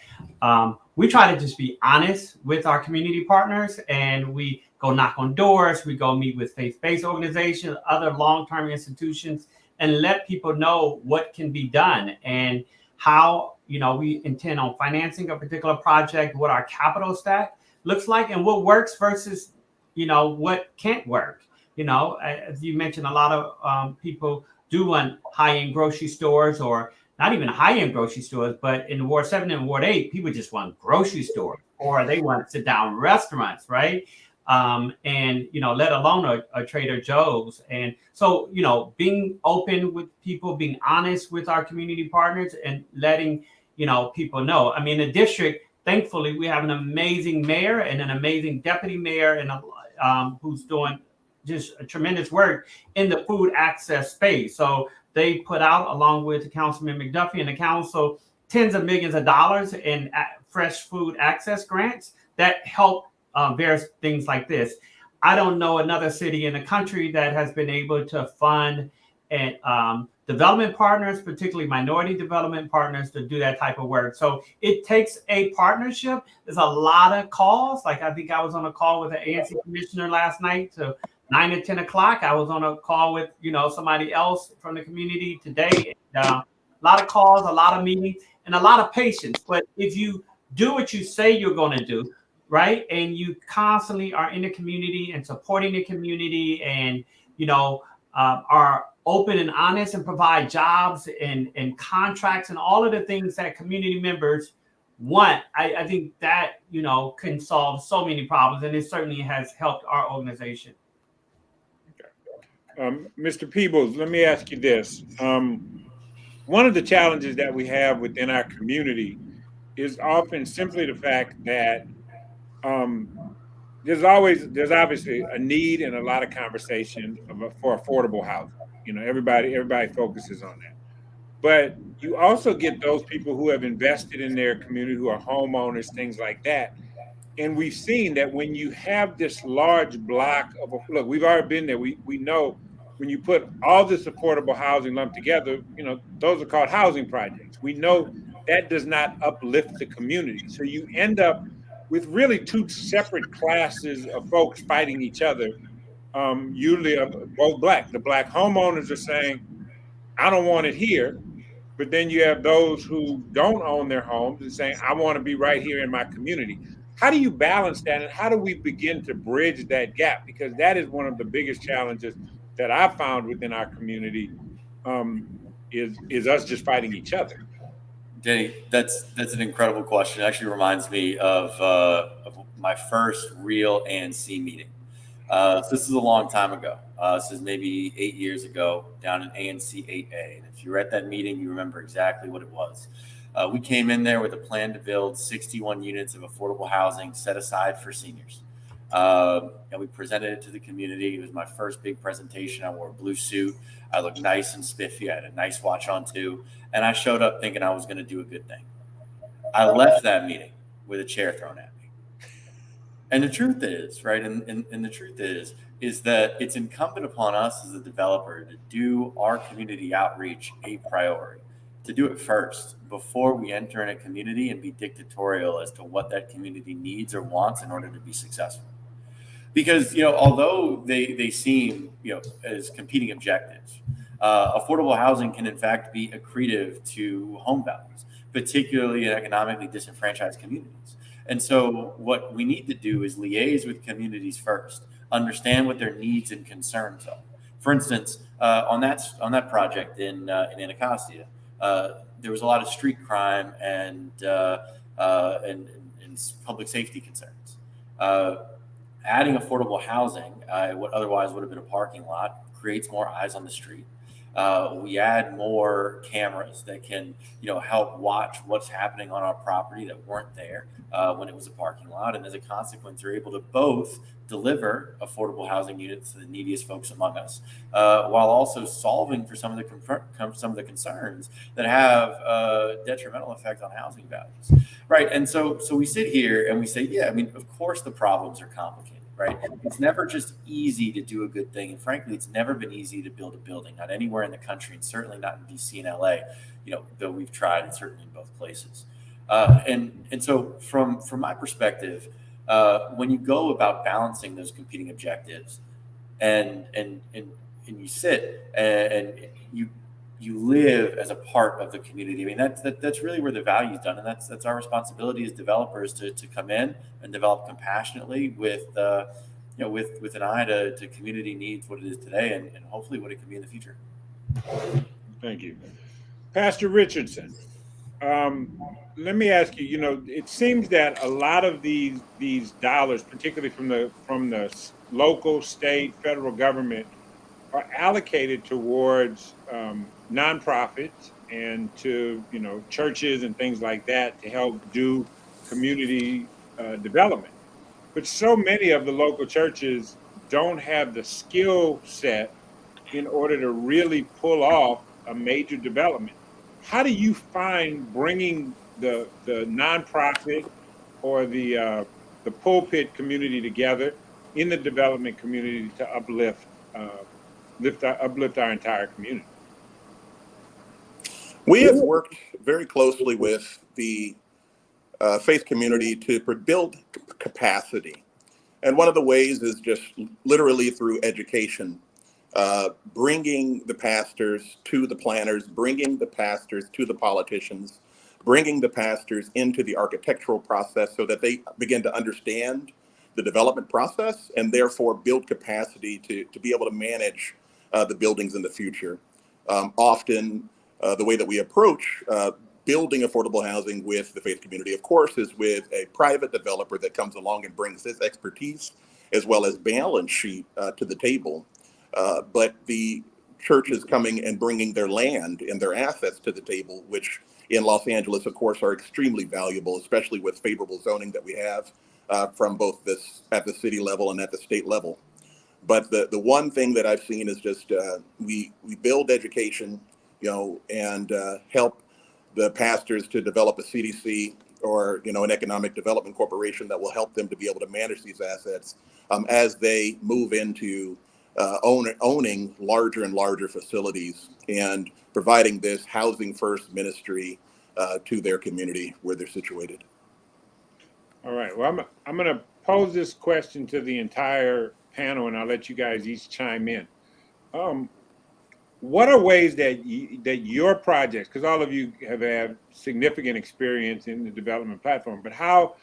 We try to just be honest with our community partners, and we go knock on doors, we go meet with faith-based organizations, other long-term institutions, and let people know what can be done and how we intend on financing a particular project, what our capital stack looks like, and what works versus what can't work. As you mentioned, a lot of people do want high-end grocery stores, or not even high-end grocery stores, but in Ward 7 and Ward 8, people just want grocery stores, or they want sit-down restaurants, right? And let alone a Trader Joe's. And so, being open with people, being honest with our community partners, and letting people know. I mean, the district, thankfully, we have an amazing mayor and an amazing deputy mayor, and who's doing just a tremendous work in the food access space. So they put out, along with Councilman McDuffie and the council, tens of millions of dollars in fresh food access grants that help various things like this. I don't know another city in the country that has been able to fund and development partners, particularly minority development partners, to do that type of work. So it takes a partnership. There's a lot of calls. Like I think I was on a call with an ANC commissioner last night to 9 or 10 o'clock. I was on a call with somebody else from the community today. And, a lot of calls, a lot of meetings, and a lot of patience. But if you do what you say you're going to do, right, and you constantly are in the community and supporting the community, and are open and honest and provide jobs and contracts and all of the things that community members want, I think that can solve so many problems, and it certainly has helped our organization. Mr. Peebles, let me ask you this. One of the challenges that we have within our community is often simply the fact that there's obviously a need and a lot of conversation for affordable housing. Everybody focuses on that. But you also get those people who have invested in their community, who are homeowners, things like that. And we've seen that when you have this large block of, look, we've already been there. We know when you put all this affordable housing lumped together, those are called housing projects. We know that does not uplift the community. So you end up with really two separate classes of folks fighting each other, usually both Black. The Black homeowners are saying, I don't want it here. But then you have those who don't own their homes and saying, I want to be right here in my community. How do you balance that? And how do we begin to bridge that gap? Because that is one of the biggest challenges that I found within our community, is us just fighting each other. Danny, that's an incredible question. It actually reminds me of my first real ANC meeting. So this is a long time ago. This is maybe 8 years ago, down in ANC 8A. And if you were at that meeting, you remember exactly what it was. We came in there with a plan to build 61 units of affordable housing set aside for seniors. And we presented it to the community. It was my first big presentation. I wore a blue suit. I looked nice and spiffy. I had a nice watch on too. And I showed up thinking I was going to do a good thing. I left that meeting with a chair thrown at me. And the truth is, right, and the truth is that it's incumbent upon us as a developer to do our community outreach a priority, to do it first before we enter in a community and be dictatorial as to what that community needs or wants in order to be successful. Because, although they seem, as competing objectives, affordable housing can in fact be accretive to home values, particularly in economically disenfranchised communities. And so what we need to do is liaise with communities first, understand what their needs and concerns are. For instance, on that project in Anacostia, there was a lot of street crime and public safety concerns. Adding affordable housing, what otherwise would have been a parking lot, creates more eyes on the street. We add more cameras that can, help watch what's happening on our property that weren't there when it was a parking lot. And as a consequence, we're able to both deliver affordable housing units to the neediest folks among us, while also solving for some of the concerns that have a detrimental effect on housing values. Right. And so we sit here and we say, yeah, of course the problems are complicated. Right. It's never just easy to do a good thing. And frankly, it's never been easy to build a building, not anywhere in the country, and certainly not in DC and LA, though we've tried, and certainly in both places. And so from my perspective, when you go about balancing those competing objectives and you sit and you live as a part of the community. That's really where the value is done, and that's our responsibility as developers to come in and develop compassionately with an eye to community needs, what it is today, and hopefully what it can be in the future. Thank you, Pastor Richardson. Let me ask you. It seems that a lot of these dollars, particularly from the local, state, federal government, are allocated towards nonprofits and to churches and things like that to help do community development. But so many of the local churches don't have the skill set in order to really pull off a major development. How do you find bringing the nonprofit or the the pulpit community together in the development community to uplift our entire community? We have worked very closely with the faith community to build capacity. And one of the ways is just literally through education, bringing the pastors to the planners, bringing the pastors to the politicians, bringing the pastors into the architectural process so that they begin to understand the development process and therefore build capacity to be able to manage the buildings in the future. Often, the way that we approach building affordable housing with the faith community, of course, is with a private developer that comes along and brings his expertise as well as balance sheet to the table. But the church is coming and bringing their land and their assets to the table, which in Los Angeles, of course, are extremely valuable, especially with favorable zoning that we have from both this at the city level and at the state level. But the one thing that I've seen is just we build education, and help the pastors to develop a CDC or, an economic development corporation that will help them to be able to manage these assets as they move into owning larger and larger facilities and providing this housing first ministry to their community where they're situated. All right. Well, I'm going to pose this question to the entire panel, and I'll let you guys each chime in. What are ways that your projects, because all of you have had significant experience in the development platform, but how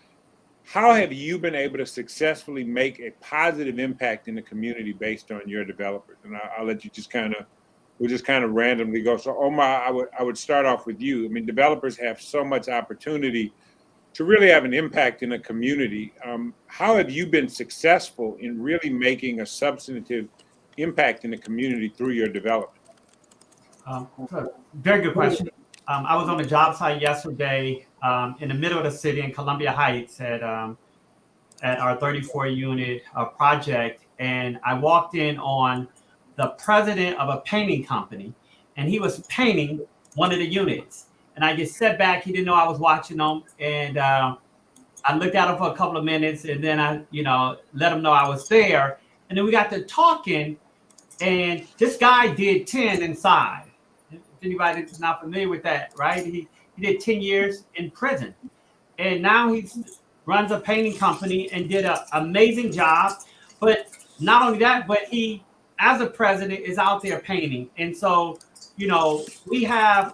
have you been able to successfully make a positive impact in the community based on your developers? And I'll let you we'll just kind of randomly go. So Omar, I would start off with you. I mean, developers have so much opportunity to really have an impact in a community. How have you been successful in really making a substantive impact in the community through your development? Very good question. I was on a job site yesterday in the middle of the city in Columbia Heights at our 34 unit project. And I walked in on the president of a painting company, and he was painting one of the units. And I just sat back. He didn't know I was watching him. And I looked at him for a couple of minutes, and then I, let him know I was there. And then we got to talking, and this guy did 10 inside. If anybody's not familiar with that, right? He did 10 years in prison. And now he runs a painting company and did an amazing job. But not only that, but he, as a president, is out there painting. And so, we have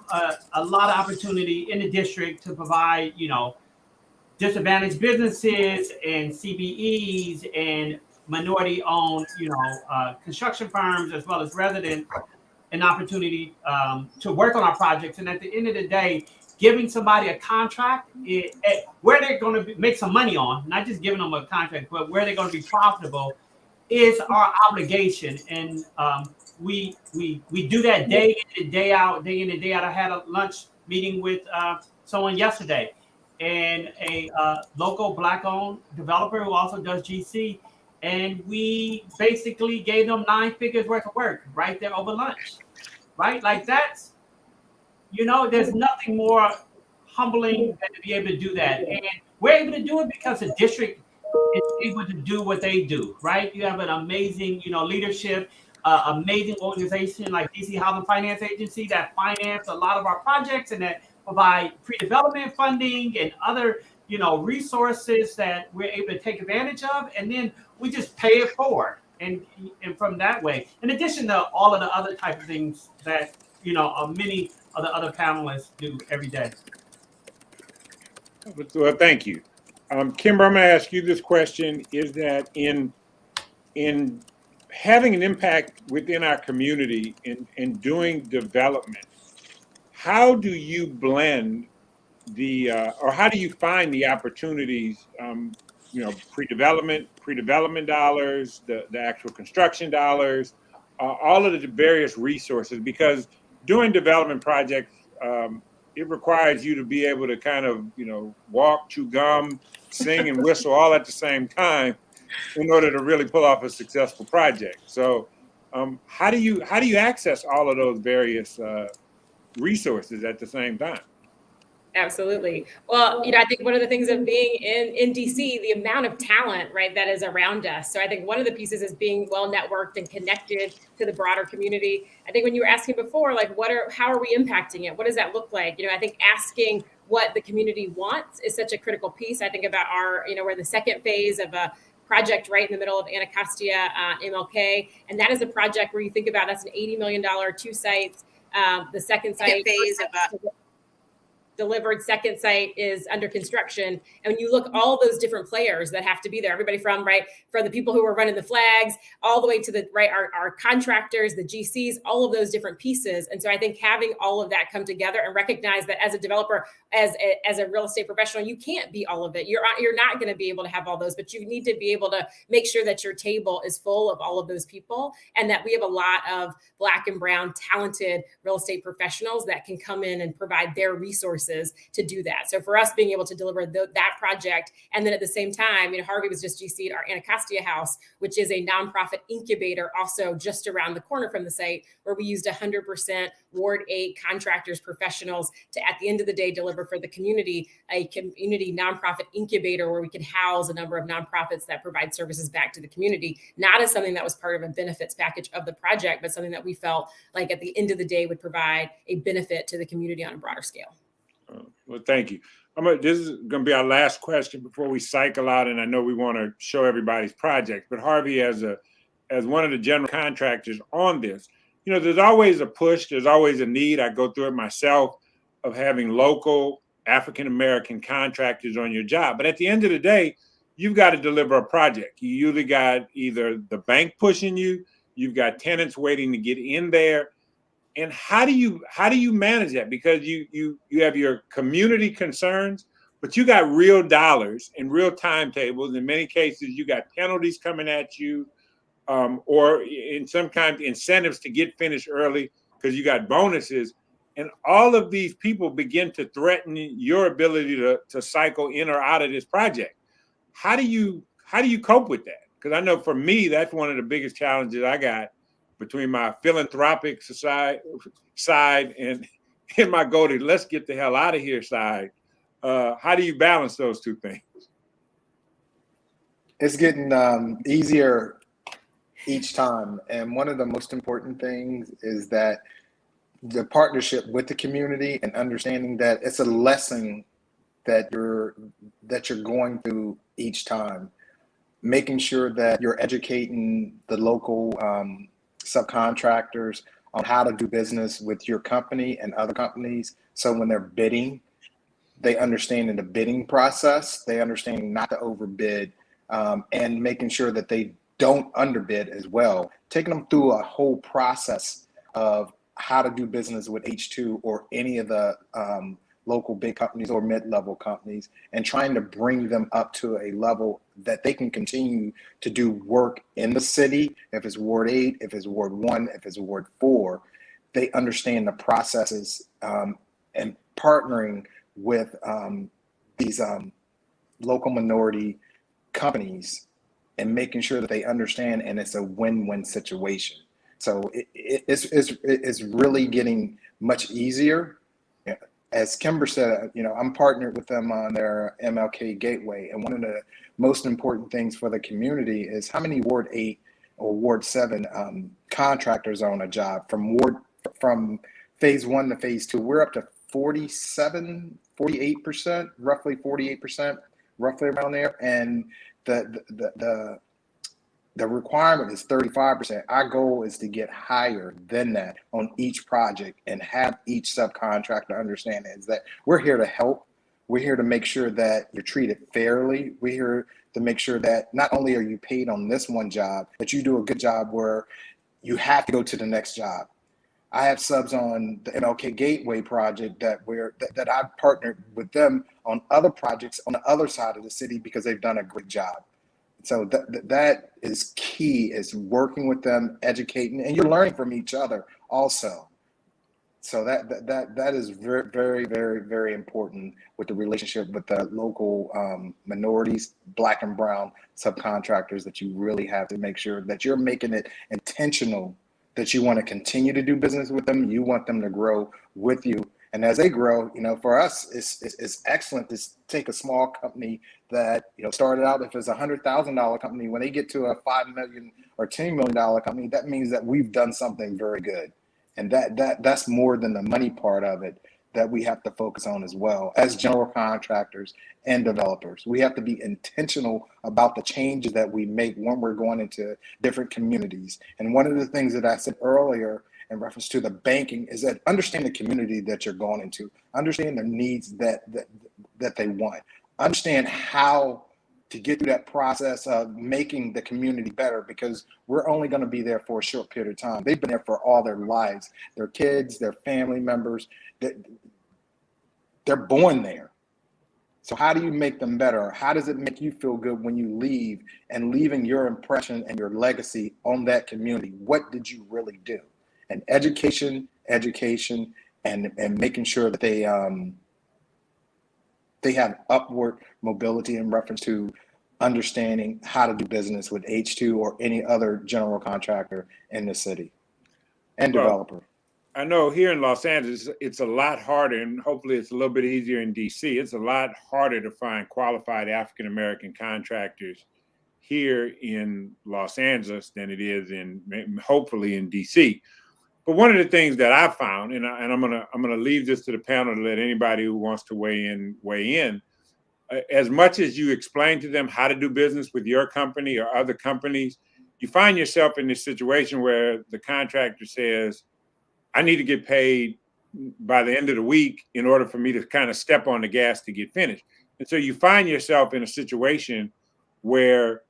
a lot of opportunity in the district to provide, disadvantaged businesses and CBEs and minority-owned, construction firms, as well as residents, an opportunity to work on our projects. And at the end of the day, giving somebody a contract where they're going to make some money on, not just giving them a contract, but where they're going to be profitable is our obligation. And we do that day in and day out. I had a lunch meeting with someone yesterday, and a local Black-owned developer who also does GC. And we basically gave them 9 figures worth of work right there over lunch, right? Like that's, there's nothing more humbling than to be able to do that. And we're able to do it because the district is able to do what they do, right? You have an amazing, leadership, amazing organization like DC Housing Finance Agency that finance a lot of our projects and that provide pre-development funding and other, resources that we're able to take advantage of. And then we just pay it forward. And from that way, in addition to all of the other type of things that, many of the other panelists do every day. Well, thank you. Kimber, I'm going to ask you this question, is that in having an impact within our community in doing development, how do you blend or how do you find the opportunities, pre-development dollars, the actual construction dollars, all of the various resources? Because doing development projects, it requires you to be able to kind of, walk, chew gum, sing and whistle all at the same time in order to really pull off a successful project. So how do you access all of those various resources at the same time? Absolutely. Well, I think one of the things of being in DC, the amount of talent, right, that is around us. So I think one of the pieces is being well networked and connected to the broader community. I think when you were asking before, like, how are we impacting it? What does that look like? I think asking what the community wants is such a critical piece. I think about we're in the second phase of a project right in the middle of Anacostia, MLK, and that is a project where you think about that's an $80 million, 2 sites. The second site phase of a delivered, second site is under construction. And when you look all those different players that have to be there, everybody from the people who are running the flags all the way to our contractors, the GCs, all of those different pieces. And so I think having all of that come together and recognize that as a developer, as a real estate professional, you can't be all of it. You're not going to be able to have all those, but you need to be able to make sure that your table is full of all of those people, and that we have a lot of Black and brown talented real estate professionals that can come in and provide their resources to do that. So for us being able to deliver that project, and then at the same time, Harvey was just GC'd our Anacostia house, which is a nonprofit incubator also just around the corner from the site, where we used 100% Ward 8 contractors, professionals to, at the end of the day, deliver for the community, a community nonprofit incubator where we can house a number of nonprofits that provide services back to the community, not as something that was part of a benefits package of the project, but something that we felt like at the end of the day would provide a benefit to the community on a broader scale. Well, thank you. This is going to be our last question before we cycle out, and I know we want to show everybody's project. But Harvey, as one of the general contractors on this, there's always a push, there's always a need. I go through it myself of having local African-American contractors on your job. But at the end of the day, you've got to deliver a project. You usually got either the bank pushing you, you've got tenants waiting to get in there. And how do you manage that? Because you have your community concerns, but you got real dollars and real timetables. In many cases, you got penalties coming at you, or in some kind of incentives to get finished early because you got bonuses. And all of these people begin to threaten your ability to cycle in or out of this project. How do you cope with that? Because I know for me, that's one of the biggest challenges I got between my philanthropic side and my go to let's get the hell out of here side. How do you balance those two things? It's getting easier each time. And one of the most important things is that the partnership with the community and understanding that it's a lesson that you're going through each time, making sure that you're educating the local subcontractors on how to do business with your company and other companies. So when they're bidding, they understand in the bidding process, they understand not to overbid, and making sure that they don't underbid as well. Taking them through a whole process of how to do business with H2 or any of the local big companies or mid-level companies, and trying to bring them up to a level that they can continue to do work in the city. If it's Ward 8, if it's Ward 1, if it's Ward 4, they understand the processes, and partnering with these local minority companies and making sure that they understand, and it's a win-win situation. So it's really getting much easier. As Kimber said, I'm partnered with them on their MLK Gateway. And one of the most important things for the community is how many Ward 8 or Ward 7 contractors are on a job. From phase 1 to phase 2, we're up to 48%, roughly 48%, roughly around there. And the requirement is 35%. Our goal is to get higher than that on each project and have each subcontractor understand is that we're here to help. We're here to make sure that you're treated fairly. We're here to make sure that not only are you paid on this one job, but you do a good job where you have to go to the next job. I have subs on the MLK Gateway project that I've partnered with them on other projects on the other side of the city because they've done a great job. So that is key, is working with them, educating, and you're learning from each other also. So that is very, very, very, very important with the relationship with the local minorities, Black and brown subcontractors, that you really have to make sure that you're making it intentional, that you want to continue to do business with them. You want them to grow with you And as they grow, for us, it's excellent to take a small company that, started out, if it's $100,000 company, when they get to a $5 million or $10 million company, that means that we've done something very good. And that's more than the money part of it that we have to focus on as well. As general contractors and developers, we have to be intentional about the changes that we make when we're going into different communities. And one of the things that I said earlier in reference to the banking is that understand the community that you're going into, understand the needs that they want, understand how to get through that process of making the community better, because we're only going to be there for a short period of time. They've been there for all their lives, their kids, their family members, they're born there. So how do you make them better? How does it make you feel good when you leave and leaving your impression and your legacy on that community? What did you really do? And education, and making sure that they have upward mobility in reference to understanding how to do business with H2 or any other general contractor in the city and developer. I know here in Los Angeles, it's a lot harder, and hopefully it's a little bit easier in DC. It's a lot harder to find qualified African-American contractors here in Los Angeles than it is hopefully in DC. But one of the things that I found, and I'm gonna leave this to the panel to let anybody who wants to weigh in. As much as you explain to them how to do business with your company or other companies, you find yourself in this situation where the contractor says, I need to get paid by the end of the week in order for me to kind of step on the gas to get finished. And so you find yourself in a situation where,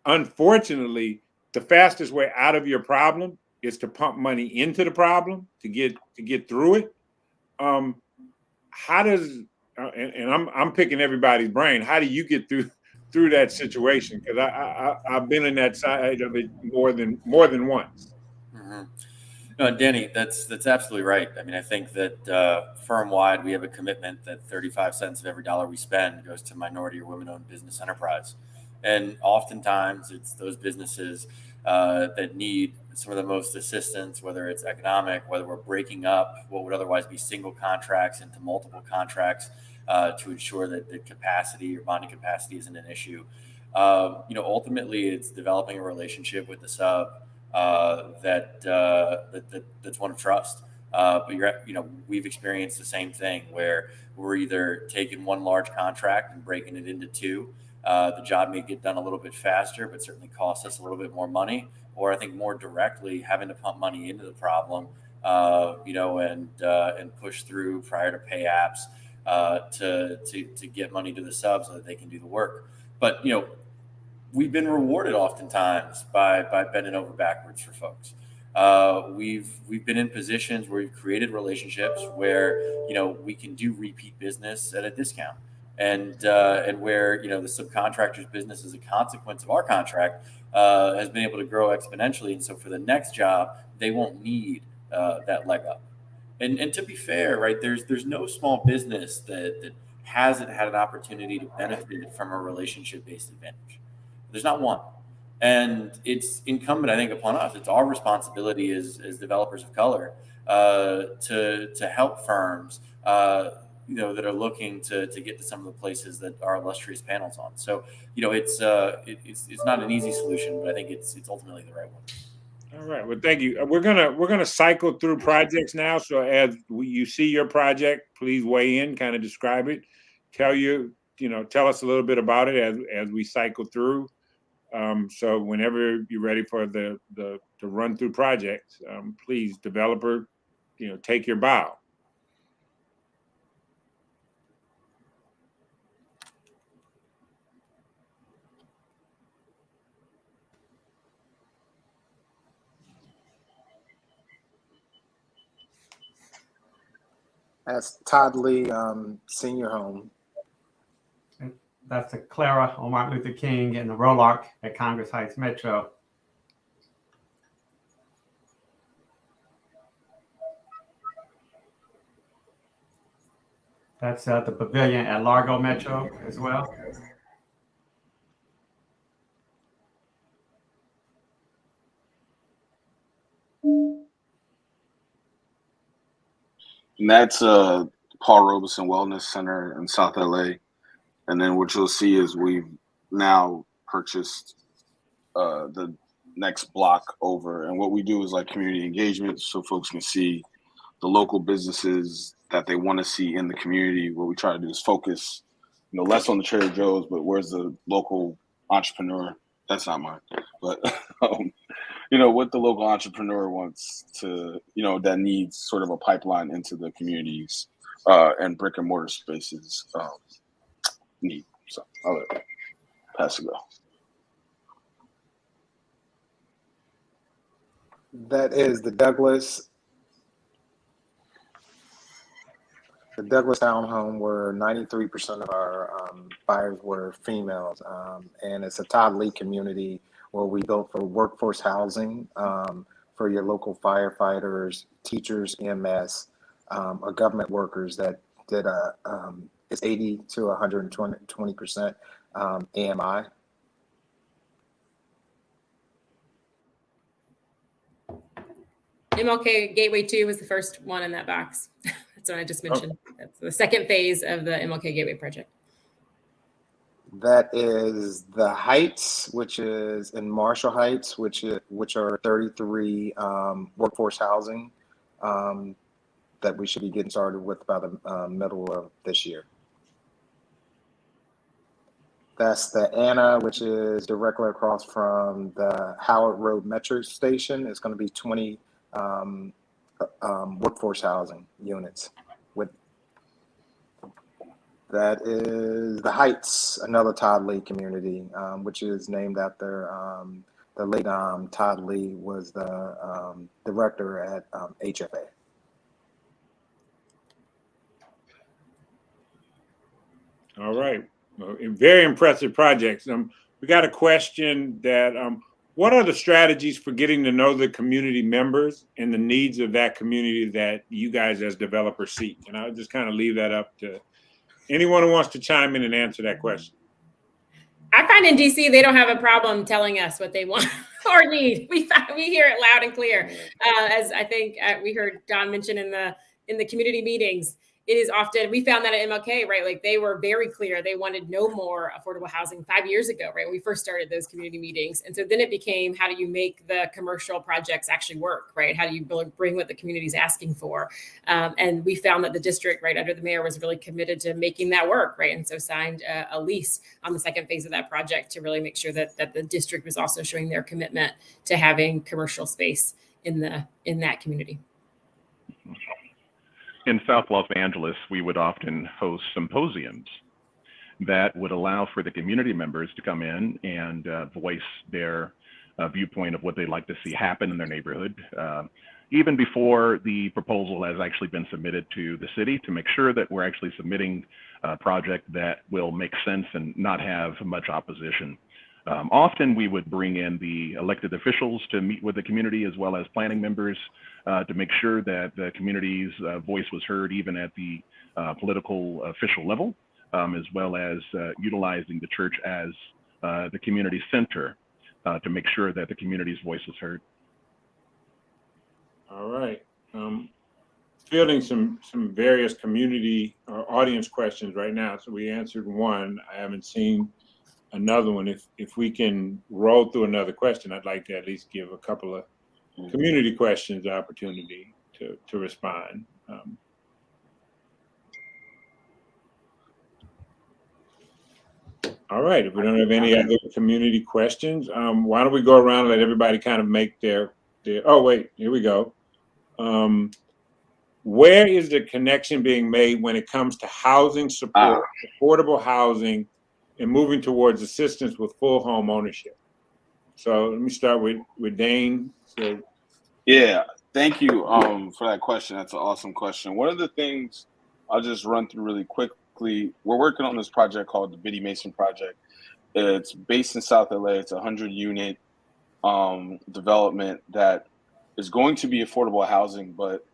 unfortunately, the fastest way out of your problem is to pump money into the problem to get through it. How does and I'm picking everybody's brain. How do you get through that situation? Because I've been in that side of it more than once. Mm-hmm. No, Danny, that's absolutely right. I mean, I think that firm-wide, we have a commitment that 35 cents of every dollar we spend goes to minority or women-owned business enterprise. And oftentimes it's those businesses that need some of the most assistance, whether it's economic, whether we're breaking up what would otherwise be single contracts into multiple contracts to ensure that the capacity or bonding capacity isn't an issue. Ultimately, it's developing a relationship with the sub that's one of trust. But we've experienced the same thing where we're either taking one large contract and breaking it into two. The job may get done a little bit faster, but certainly costs us a little bit more money, or I think more directly having to pump money into the problem, and push through prior to pay apps to get money to the sub so that they can do the work. But we've been rewarded oftentimes by bending over backwards for folks. We've been in positions where we've created relationships where we can do repeat business at a discount, and where the subcontractor's business as a consequence of our contract has been able to grow exponentially, and so for the next job they won't need that leg up. And to be fair, right, there's no small business that hasn't had an opportunity to benefit from a relationship-based advantage. There's not one. And it's incumbent, I think, upon us. It's our responsibility as developers of color to help firms that are looking to get to some of the places that our illustrious panel's on. So it's not an easy solution, but I think it's ultimately the right one. All right. Well, thank you. We're gonna cycle through projects now. So as you see your project, please weigh in, kind of describe it, tell us a little bit about it as we cycle through. So whenever you're ready for the to run through projects, please, developer, take your bow. That's Todd Lee Senior Home. That's the Clara on Martin Luther King and the Rolark at Congress Heights Metro. That's the Pavilion at Largo Metro as well. And that's Paul Robeson Wellness Center in South LA. And then what you'll see is we've now purchased the next block over. And what we do is like community engagement, so folks can see the local businesses that they want to see in the community. What we try to do is focus, less on the Trader Joe's, but where's the local entrepreneur? That's not mine, but what the local entrepreneur wants to, that needs sort of a pipeline into the communities and brick and mortar spaces need. So I'll let pass it go. That is the Douglas townhome, where 93% of our buyers were females, and it's a Todd Lee community where we built for workforce housing for your local firefighters, teachers, EMS, or government workers that did it's 80 to 120% AMI. MLK Gateway 2 was the first one in that box. That's what I just mentioned. That's the second phase of the MLK Gateway project. That is the Heights, which is in Marshall Heights, which are 33 workforce housing that we should be getting started with by the middle of this year. That's the Anna, which is directly across from the Howard Road Metro Station. It's going to be 20 workforce housing units. That is the Heights, another Todd Lee community, which is named after the late Todd Lee was the director at HFA. All right. Well, very impressive projects. We got a question that what are the strategies for getting to know the community members and the needs of that community that you guys as developers seek? And I'll just kind of leave that up to anyone who wants to chime in and answer that question. I find in DC, they don't have a problem telling us what they want or need. We hear it loud and clear. As I think we heard Don mention in the community meetings, it is often, we found that at MLK, right? Like they were very clear. They wanted no more affordable housing 5 years ago, right? When we first started those community meetings. And so then it became, how do you make the commercial projects actually work, right? How do you bring what the community is asking for? And we found that the district, right, under the mayor was really committed to making that work, right? And so signed a lease on the second phase of that project to really make sure that the district was also showing their commitment to having commercial space in that community. In South Los Angeles, we would often host symposiums that would allow for the community members to come in and voice their viewpoint of what they'd like to see happen in their neighborhood, even before the proposal has actually been submitted to the city, to make sure that we're actually submitting a project that will make sense and not have much opposition. Often we would bring in the elected officials to meet with the community, as well as planning members, to make sure that the community's voice was heard even at the political official level, as well as utilizing the church as the community center to make sure that the community's voice was heard. All right. Fielding some various community or audience questions right now. So we answered one. I haven't seen another one. If we can roll through another question, I'd like to at least give a couple of community questions the opportunity to respond. All right, if we don't have any other community questions, why don't we go around and let everybody kind of make their oh wait, here we go. Where is the connection being made when it comes to housing support, affordable housing, and moving towards assistance with full home ownership? So let me start with Dane. So, yeah, thank you for that question. That's an awesome question. One of the things I'll just run through really quickly, we're working on this project called the Biddy Mason Project. It's based in South LA. It's a 100-unit development that is going to be affordable housing, but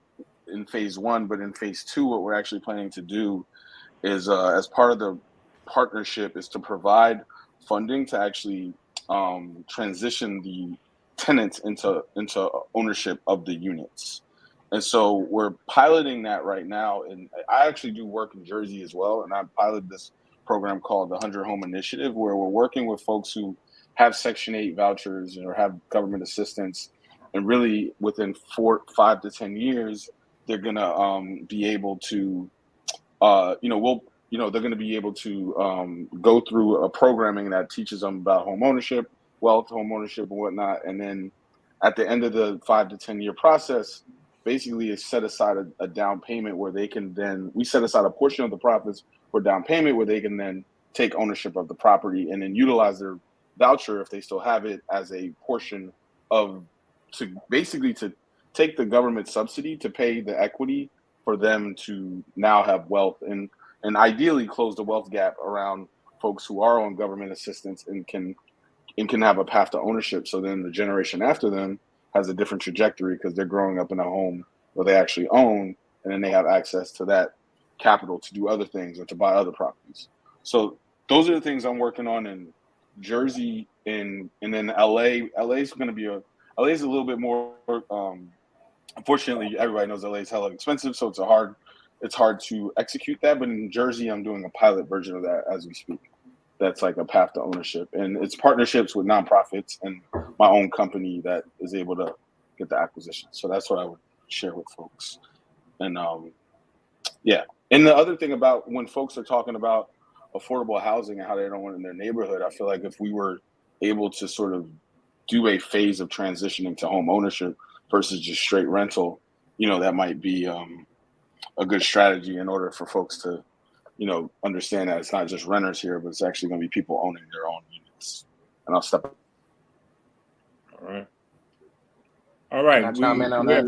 in phase one. But in phase two, what we're actually planning to do is, as part of the partnership, is to provide funding to actually transition the tenants into ownership of the units. And so we're piloting that right now. And I actually do work in Jersey as well. And I piloted this program called the 100 Home Initiative, where we're working with folks who have Section 8 vouchers or have government assistance. And really within 5 to 10 years, they're going to be able to, they're going to be able to go through a programming that teaches them about home ownership, wealth, home ownership and whatnot. And then at the end of the 5 to 10 year process, basically is set aside a down payment where they can then, we set aside a portion of the profits for down payment where they can then take ownership of the property and then utilize their voucher, if they still have it, as a portion of, to take the government subsidy to pay the equity for them to now have wealth and ideally close the wealth gap around folks who are on government assistance and can have a path to ownership. So then the generation after them has a different trajectory because they're growing up in a home where they actually own, and then they have access to that capital to do other things or to buy other properties. So those are the things I'm working on in Jersey and then LA. LA is a little bit more, unfortunately, everybody knows LA is hella expensive, so it's hard to execute that. But in Jersey, I'm doing a pilot version of that as we speak. That's like a path to ownership, and it's partnerships with nonprofits and my own company that is able to get the acquisition. So that's what I would share with folks. And and the other thing about when folks are talking about affordable housing and how they don't want it in their neighborhood, I feel like if we were able to sort of do a phase of transitioning to home ownership versus just straight rental, that might be a good strategy in order for folks to understand that it's not just renters here, but it's actually going to be people owning their own units. And I'll step up. All right. Can I chime in on that?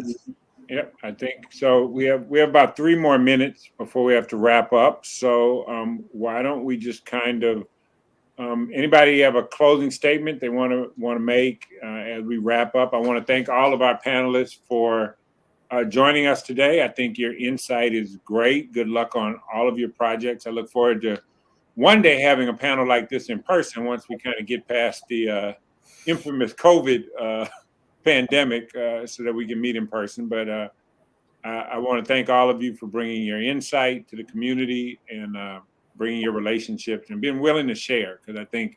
Yep, I think so. We have about 3 more minutes before we have to wrap up. So why don't we just kind of anybody have a closing statement they want to make as we wrap up? I want to thank all of our panelists for joining us today. I think your insight is great. Good luck on all of your projects. I look forward to one day having a panel like this in person once we kind of get past the infamous COVID pandemic so that we can meet in person. But I want to thank all of you for bringing your insight to the community and bringing your relationships and being willing to share, because I think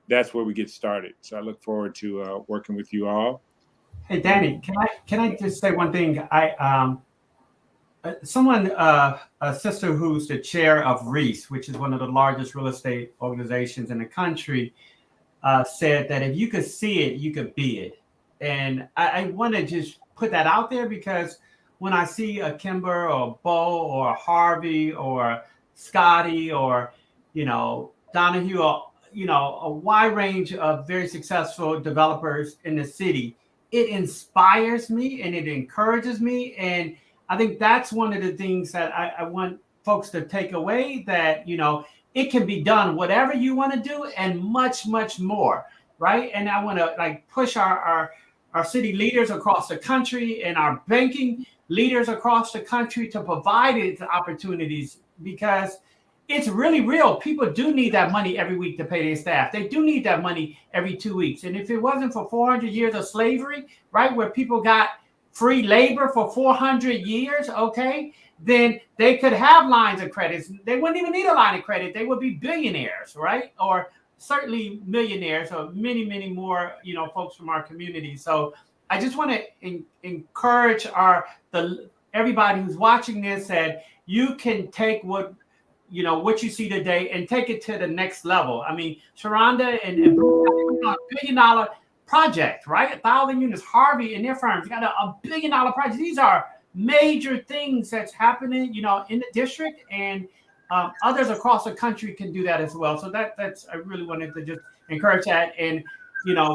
that's where we get started. So I look forward to working with you all. Hey, Danny, can I just say one thing? A sister who's the chair of REIS, which is one of the largest real estate organizations in the country, said that if you could see it, you could be it. And I want to just put that out there, because when I see a Kimber or a Bo or a Harvey or Scotty or, Donahue, or, a wide range of very successful developers in the city, it inspires me and it encourages me. And I think that's one of the things that I want folks to take away, that, it can be done, whatever you want to do, and much, much more. Right. And I want to push our city leaders across the country and our banking leaders across the country to provide it opportunities, because it's really real. People do need that money every week to pay their staff. They do need that money every 2 weeks. And if it wasn't for 400 years of slavery, right, where people got free labor for 400 years, okay, then they could have lines of credit. They wouldn't even need a line of credit. They would be billionaires, right? Or certainly millionaires, or many, many more, folks from our community. So I just want to encourage everybody who's watching this, that you can take what you see today and take it to the next level. I mean, Sharonda and Bruce got a $1 billion project, right? 1,000 units. Harvey and their firms got a $1 billion project. These are major things that's happening, in the district, and others across the country can do that as well. So that's I really wanted to just encourage that, and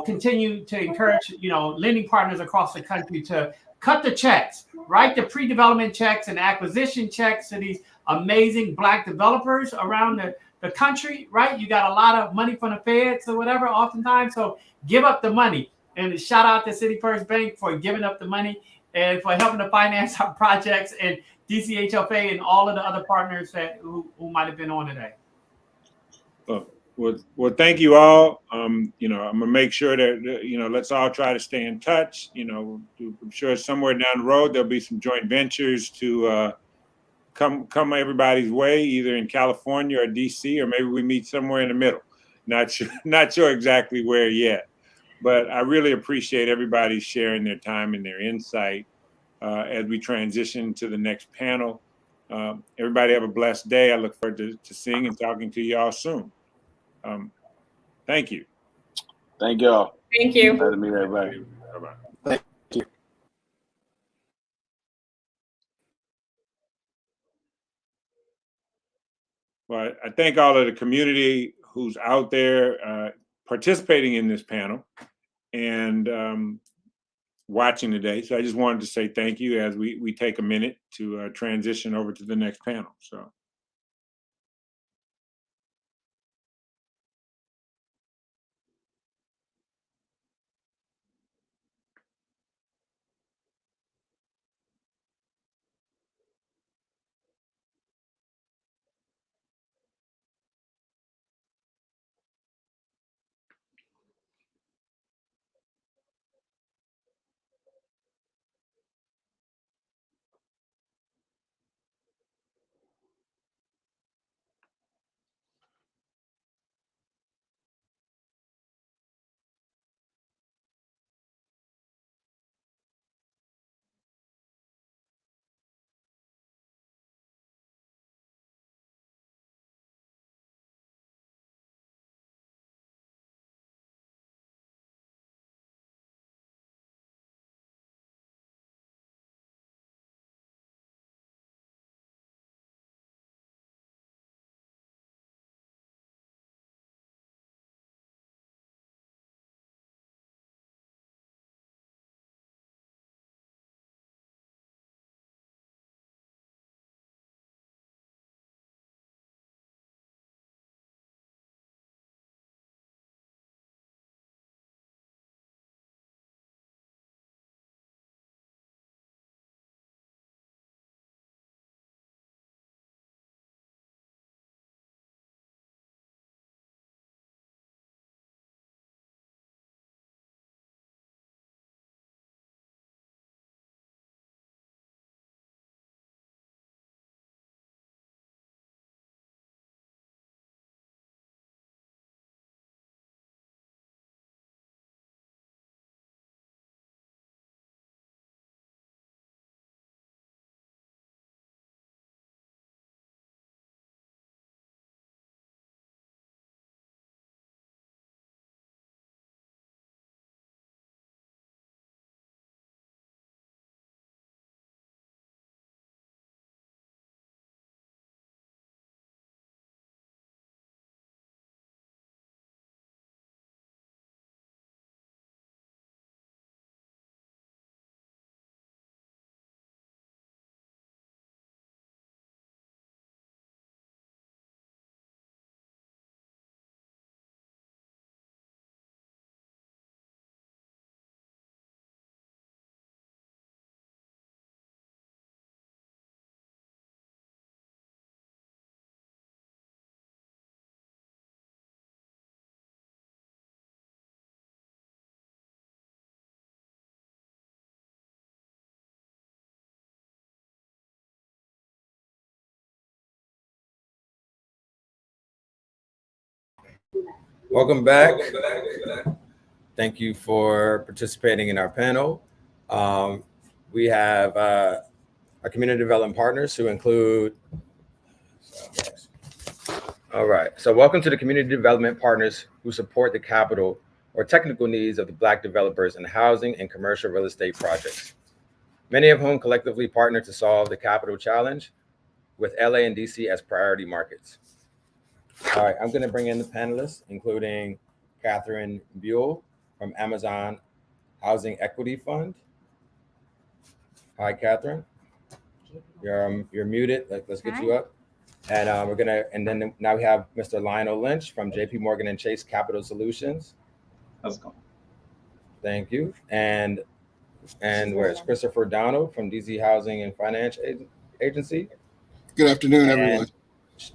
continue to encourage lending partners across the country to cut the checks, right? The pre-development checks and acquisition checks to these amazing Black developers around the country, right? You got a lot of money from the feds or whatever oftentimes, so give up the money. And shout out to City First Bank for giving up the money and for helping to finance our projects, and DCHFA and all of the other partners who might have been on today. Well, Well, thank you all. I'm gonna make sure that let's all try to stay in touch. I'm sure somewhere down the road there'll be some joint ventures to come everybody's way, either in California or DC, or maybe we meet somewhere in the middle. Not sure exactly where yet, but I really appreciate everybody sharing their time and their insight as we transition to the next panel. Everybody have a blessed day. I look forward to seeing and talking to you all soon. Thank you. Thank y'all. Thank you. Glad to meet everybody. Bye-bye. Thank you. Well, I thank all of the community who's out there participating in this panel and watching today. So I just wanted to say thank you as we take a minute to transition over to the next panel. So. Welcome back. Thank you for participating in our panel. We have our community development partners who include, all right, so welcome to the community development partners who support the capital or technical needs of the Black developers in housing and commercial real estate projects, many of whom collectively partner to solve the capital challenge with LA and DC as priority markets. All right, I'm going to bring in the panelists, including Catherine Buell from Amazon Housing Equity Fund. Hi, Catherine. You're muted. Let's get you up. And then now we have Mr. Lionel Lynch from JP Morgan and Chase Capital Solutions. How's it going? Thank you. And where's Christopher Donald from DC Housing and Finance Agency? Good afternoon, everyone.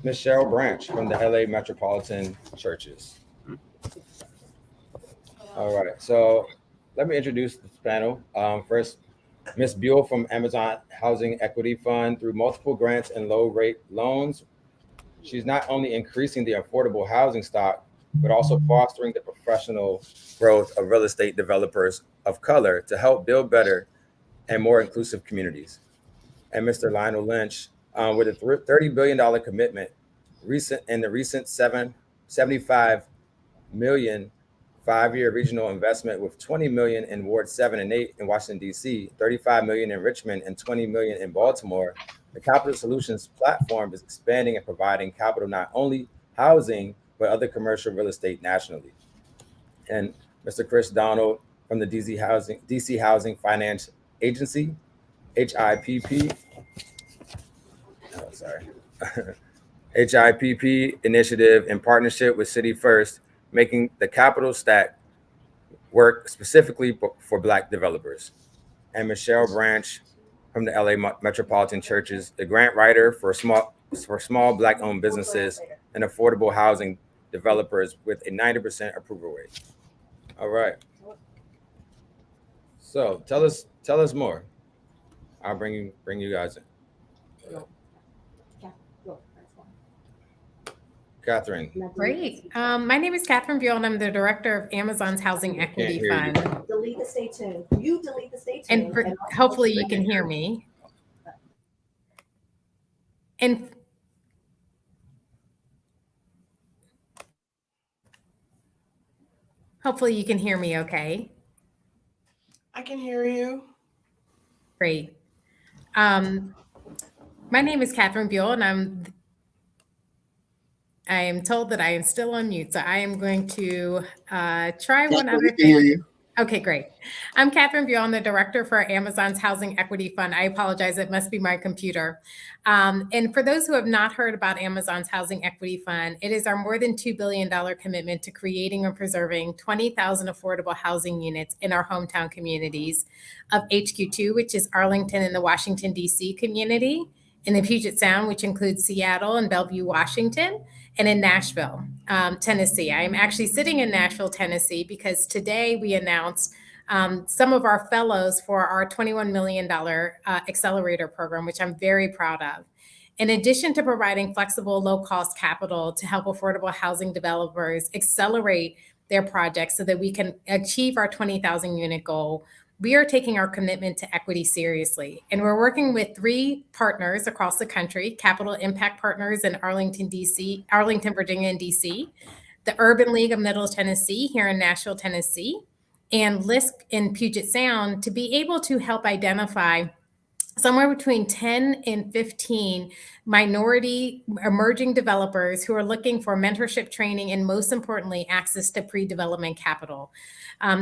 Michelle Branch from the LA Metropolitan Churches. All right, so let me introduce this panel. First, Ms. Buell from Amazon Housing Equity Fund. Through multiple grants and low rate loans, she's not only increasing the affordable housing stock, but also fostering the professional growth of real estate developers of color to help build better and more inclusive communities. And Mr. Lionel Lynch, with a $30 billion commitment, the recent $75 million 5-year regional investment with $20 million in Ward 7 and 8 in Washington, D.C., $35 million in Richmond, and $20 million in Baltimore, the Capital Solutions platform is expanding and providing capital not only housing, but other commercial real estate nationally. And Mr. Chris Donald from the DC Housing Finance Agency, HIPP. Oh, sorry. HIPP initiative in partnership with City First, making the capital stack work specifically for Black developers. And Michelle Branch from the LA Metropolitan Churches, the grant writer for small Black-owned businesses and affordable housing developers with a 90% approval rate. All right. So tell us more. I'll bring you guys in. Catherine. Great. My name is Catherine Buell, and I'm the director of Amazon's Housing Equity Fund. Delete the stay tuned. You delete the stay tuned. And hopefully you can hear me. And hopefully you can hear me okay. I can hear you. Great. My name is Catherine Buell, and I am told that I am still on mute, so I am going to try one other thing. Hear you. Okay, great. I'm Catherine Buell. I'm the director for Amazon's Housing Equity Fund. I apologize, it must be my computer. And for those who have not heard about Amazon's Housing Equity Fund, it is our more than $2 billion commitment to creating and preserving 20,000 affordable housing units in our hometown communities of HQ2, which is Arlington and the Washington, D.C. community, in the Puget Sound, which includes Seattle and Bellevue, Washington, and in Nashville, Tennessee. I am actually sitting in Nashville, Tennessee, because today we announced some of our fellows for our $21 million accelerator program, which I'm very proud of. In addition to providing flexible, low-cost capital to help affordable housing developers accelerate their projects so that we can achieve our 20,000 unit goal, we are taking our commitment to equity seriously. And we're working with 3 partners across the country, Capital Impact Partners in Arlington, Virginia, and DC, the Urban League of Middle Tennessee here in Nashville, Tennessee, and LISC in Puget Sound, to be able to help identify somewhere between 10 and 15 minority emerging developers who are looking for mentorship training and, most importantly, access to pre-development capital.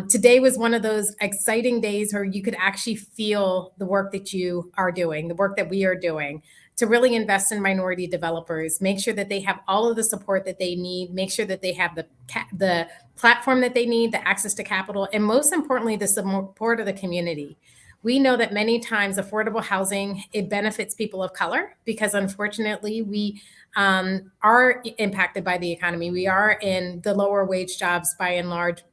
Today was one of those exciting days where you could actually feel the work that you are doing, the work that we are doing, to really invest in minority developers, make sure that they have all of the support that they need, make sure that they have the platform that they need, the access to capital, and most importantly, the support of the community. We know that many times affordable housing, it benefits people of color because unfortunately we are impacted by the economy. We are in the lower wage jobs by and large.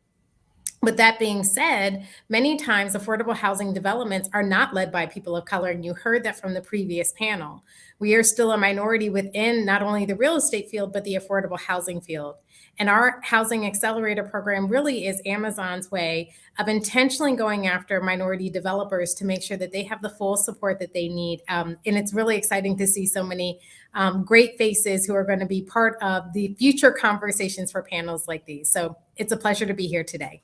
With that being said, many times affordable housing developments are not led by people of color, and you heard that from the previous panel. We are still a minority within not only the real estate field, but the affordable housing field. And our Housing Accelerator program really is Amazon's way of intentionally going after minority developers to make sure that they have the full support that they need. And it's really exciting to see so many great faces who are going to be part of the future conversations for panels like these. So it's a pleasure to be here today.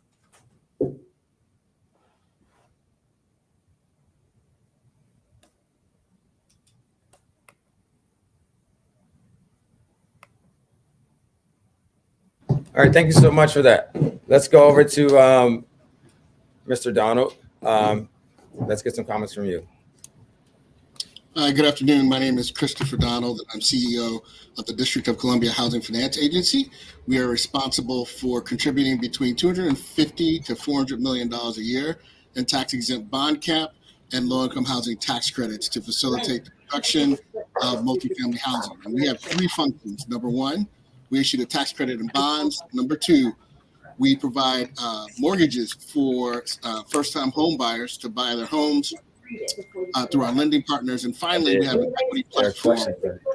All right, thank you so much for that. Let's go over to Mr. Donald. Let's get some comments from you. Good afternoon. My name is Christopher Donald. I'm CEO of the District of Columbia Housing Finance Agency. We are responsible for contributing between $250 to $400 million a year in tax-exempt bond cap and low-income housing tax credits to facilitate the production of multifamily housing. And we have three functions. Number one, we issue the tax credit and bonds. Number two, we provide mortgages for first-time home buyers to buy their homes through our lending partners. And finally, we have an equity platform,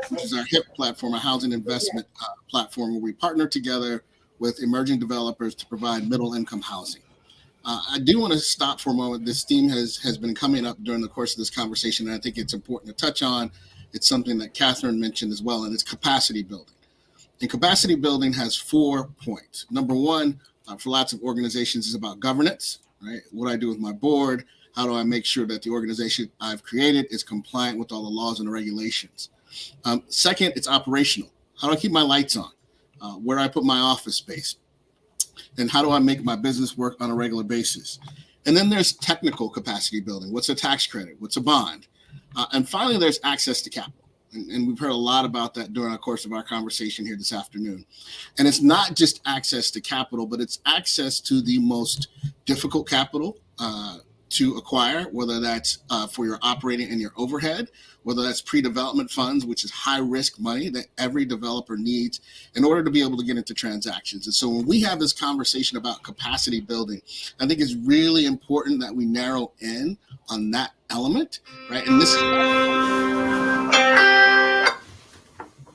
which is our HIP platform, a housing investment platform, where we partner together with emerging developers to provide middle-income housing. I do want to stop for a moment. This theme has been coming up during the course of this conversation, and I think it's important to touch on. It's something that Catherine mentioned as well, and it's capacity building. And capacity building has 4 points. Number one, for lots of organizations, is about governance, right? What I do with my board, how do I make sure that the organization I've created is compliant with all the laws and the regulations? Second, it's operational. How do I keep my lights on? Where do I put my office space? And how do I make my business work on a regular basis? And then there's technical capacity building. What's a tax credit? What's a bond? And finally, there's access to capital. And we've heard a lot about that during the course of our conversation here this afternoon. And it's not just access to capital, but it's access to the most difficult capital to acquire, whether that's for your operating and your overhead, whether that's pre-development funds, which is high-risk money that every developer needs in order to be able to get into transactions. And so when we have this conversation about capacity building, I think it's really important that we narrow in on that element, right? And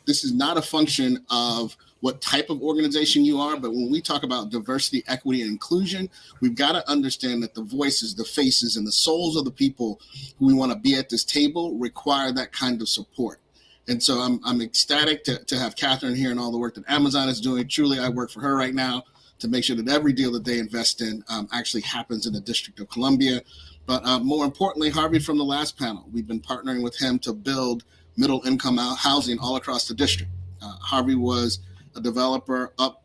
this is not a function of what type of organization you are, but when we talk about diversity, equity, and inclusion, we've got to understand that the voices, the faces, and the souls of the people who we want to be at this table require that kind of support. And so I'm ecstatic to have Catherine here and all the work that Amazon is doing. Truly, I work for her right now to make sure that every deal that they invest in actually happens in the District of Columbia. But more importantly, Harvey from the last panel, we've been partnering with him to build middle income housing all across the district. Harvey was a developer up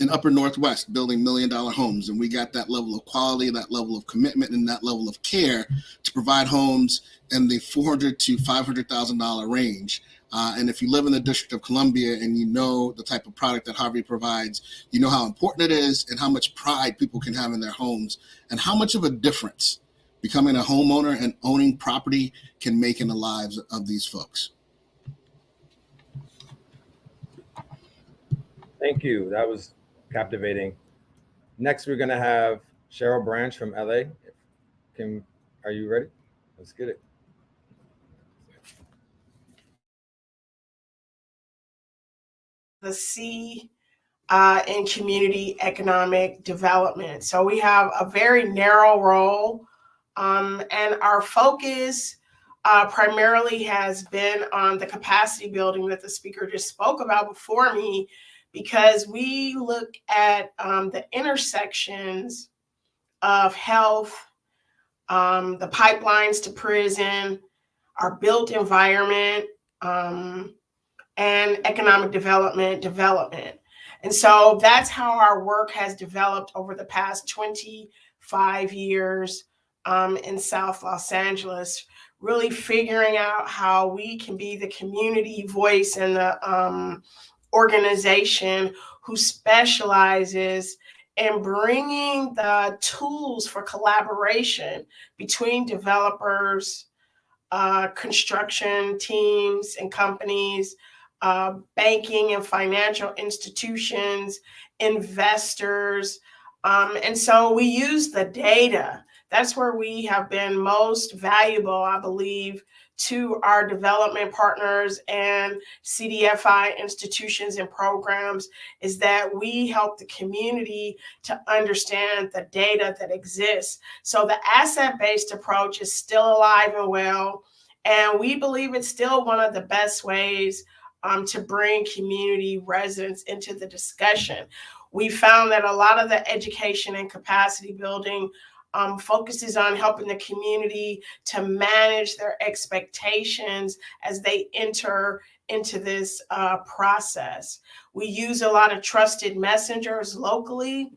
in Upper Northwest building $1 million homes. And we got that level of quality, that level of commitment, and that level of care to provide homes in the $400,000 to $500,000 range. And if you live in the District of Columbia and you know the type of product that Harvey provides, you know how important it is and how much pride people can have in their homes and how much of a difference becoming a homeowner and owning property can make in the lives of these folks. Thank you. That was captivating. Next, we're going to have Cheryl Branch from LA. Are you ready? Let's get it. The C in community economic development. So we have a very narrow role, and our focus primarily has been on the capacity building that the speaker just spoke about before me, because we look at the intersections of health, the pipelines to prison, our built environment, and economic development. And so that's how our work has developed over the past 25 years in South Los Angeles, really figuring out how we can be the community voice and the organization who specializes in bringing the tools for collaboration between developers, construction teams and companies, banking and financial institutions, investors. And so we use the data. That's where we have been most valuable, I believe, to our development partners and CDFI institutions and programs, is that we help the community to understand the data that exists. So the asset-based approach is still alive and well, and we believe it's still one of the best ways to bring community residents into the discussion. We found that a lot of the education and capacity building focuses on helping the community to manage their expectations as they enter into this process. We use a lot of trusted messengers locally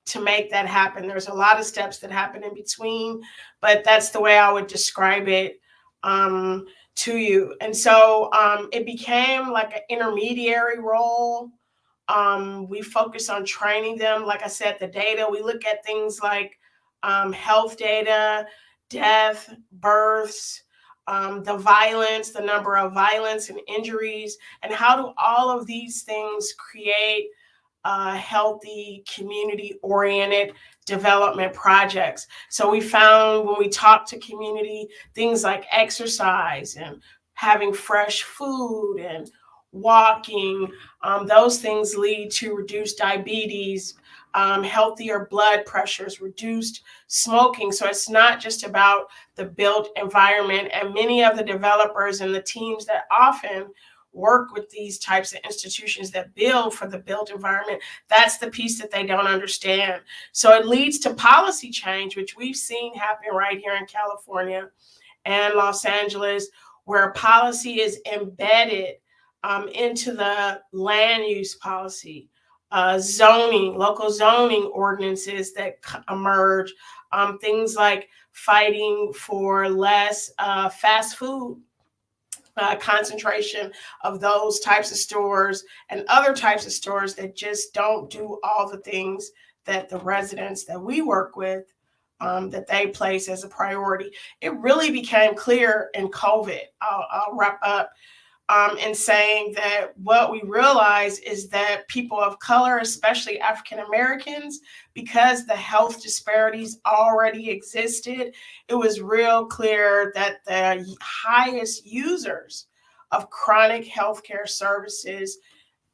to make that happen. There's a lot of steps that happen in between, but that's the way I would describe it to you. And so it became like an intermediary role. We focus on training them. Like I said, the data, we look at things like health data, death, births, the violence, the number of violence and injuries, and how do all of these things create healthy, community-oriented development projects. So we found when we talked to community, things like exercise and having fresh food and walking, those things lead to reduced diabetes, healthier blood pressures, reduced smoking. So it's not just about the built environment. And many of the developers and the teams that often work with these types of institutions that build for the built environment, that's the piece that they don't understand. So it leads to policy change, which we've seen happen right here in California and Los Angeles, where policy is embedded into the land use policy, zoning, local zoning ordinances that emerge, things like fighting for less fast food concentration of those types of stores and other types of stores that just don't do all the things that the residents that we work with that they place as a priority. It really became clear in COVID. I'll wrap up in saying that what we realized is that people of color, especially African Americans, because the health disparities already existed, it was real clear that the highest users of chronic healthcare services,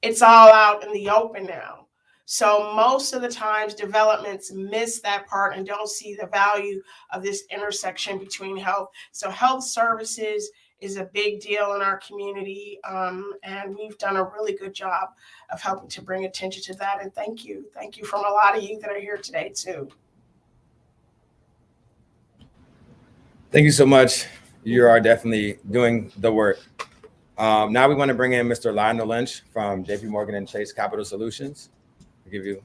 it's all out in the open now. So most of the times developments miss that part and don't see the value of this intersection between health. So health services is a big deal in our community, and we've done a really good job of helping to bring attention to that. And thank you from a lot of you that are here today too. Thank you so much. You are definitely doing the work. Now we want to bring in Mr. Lionel Lynch from JP Morgan and Chase Capital Solutions. I'll give you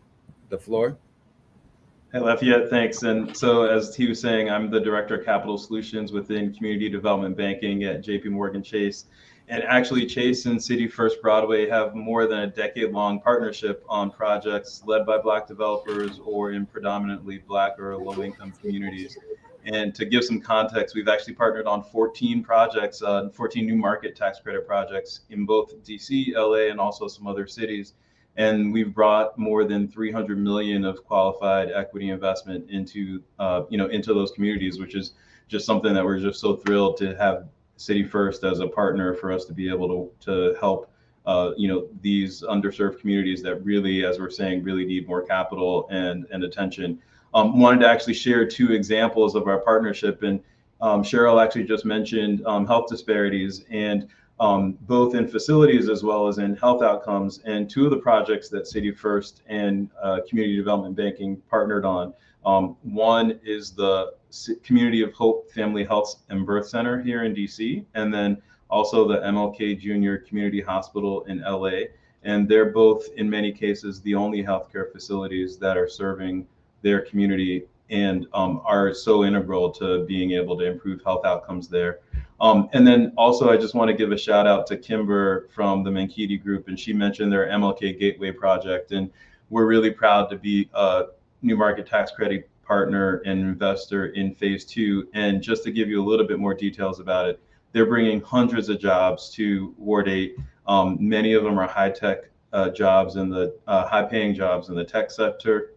the floor. Hey, Lafayette, thanks. And so as he was saying, I'm the Director of Capital Solutions within Community Development Banking at JP Morgan Chase. And actually, Chase and City First Broadway have more than a decade-long partnership on projects led by Black developers or in predominantly Black or low-income communities. And to give some context, we've actually partnered on 14 projects, 14 new market tax credit projects in both DC, LA, and also some other cities. And we've brought more than 300 million of qualified equity investment into, into those communities, which is just something that we're just so thrilled to have City First as a partner for us to be able to help, these underserved communities that really, as we're saying, really need more capital and attention. Wanted to actually share two examples of our partnership, and Cheryl actually just mentioned health disparities, and both in facilities as well as in health outcomes. And two of the projects that City First and Community Development Banking partnered on, one is the Community of Hope Family Health and Birth Center here in DC, and then also the MLK Junior Community Hospital in LA. And they're both, in many cases, the only healthcare facilities that are serving their community and are so integral to being able to improve health outcomes there. And then also, I just want to give a shout out to Kimber from the Mankiti Group, and she mentioned their MLK Gateway project. And we're really proud to be a new market tax credit partner and investor in phase 2. And just to give you a little bit more details about it, they're bringing hundreds of jobs to Ward 8. Many of them are high-tech jobs in the high-paying jobs in the tech sector.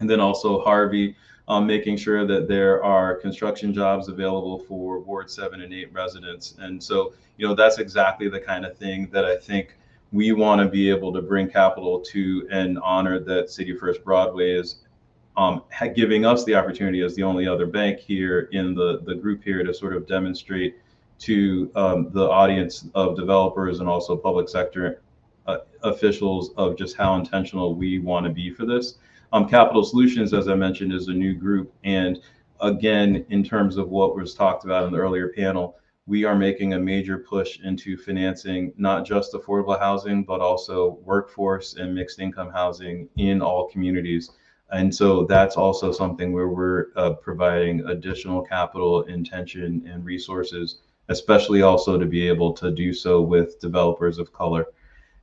And then also Harvey, making sure that there are construction jobs available for Ward 7 and 8 residents. And so, that's exactly the kind of thing that I think we want to be able to bring capital to, and honor that City First Broadway is giving us the opportunity as the only other bank here in the group here to sort of demonstrate to the audience of developers and also public sector officials of just how intentional we want to be for this. Capital Solutions, as I mentioned, is a new group. And again, in terms of what was talked about in the earlier panel, we are making a major push into financing not just affordable housing, but also workforce and mixed income housing in all communities. And so that's also something where we're providing additional capital, intention, and resources, especially also to be able to do so with developers of color.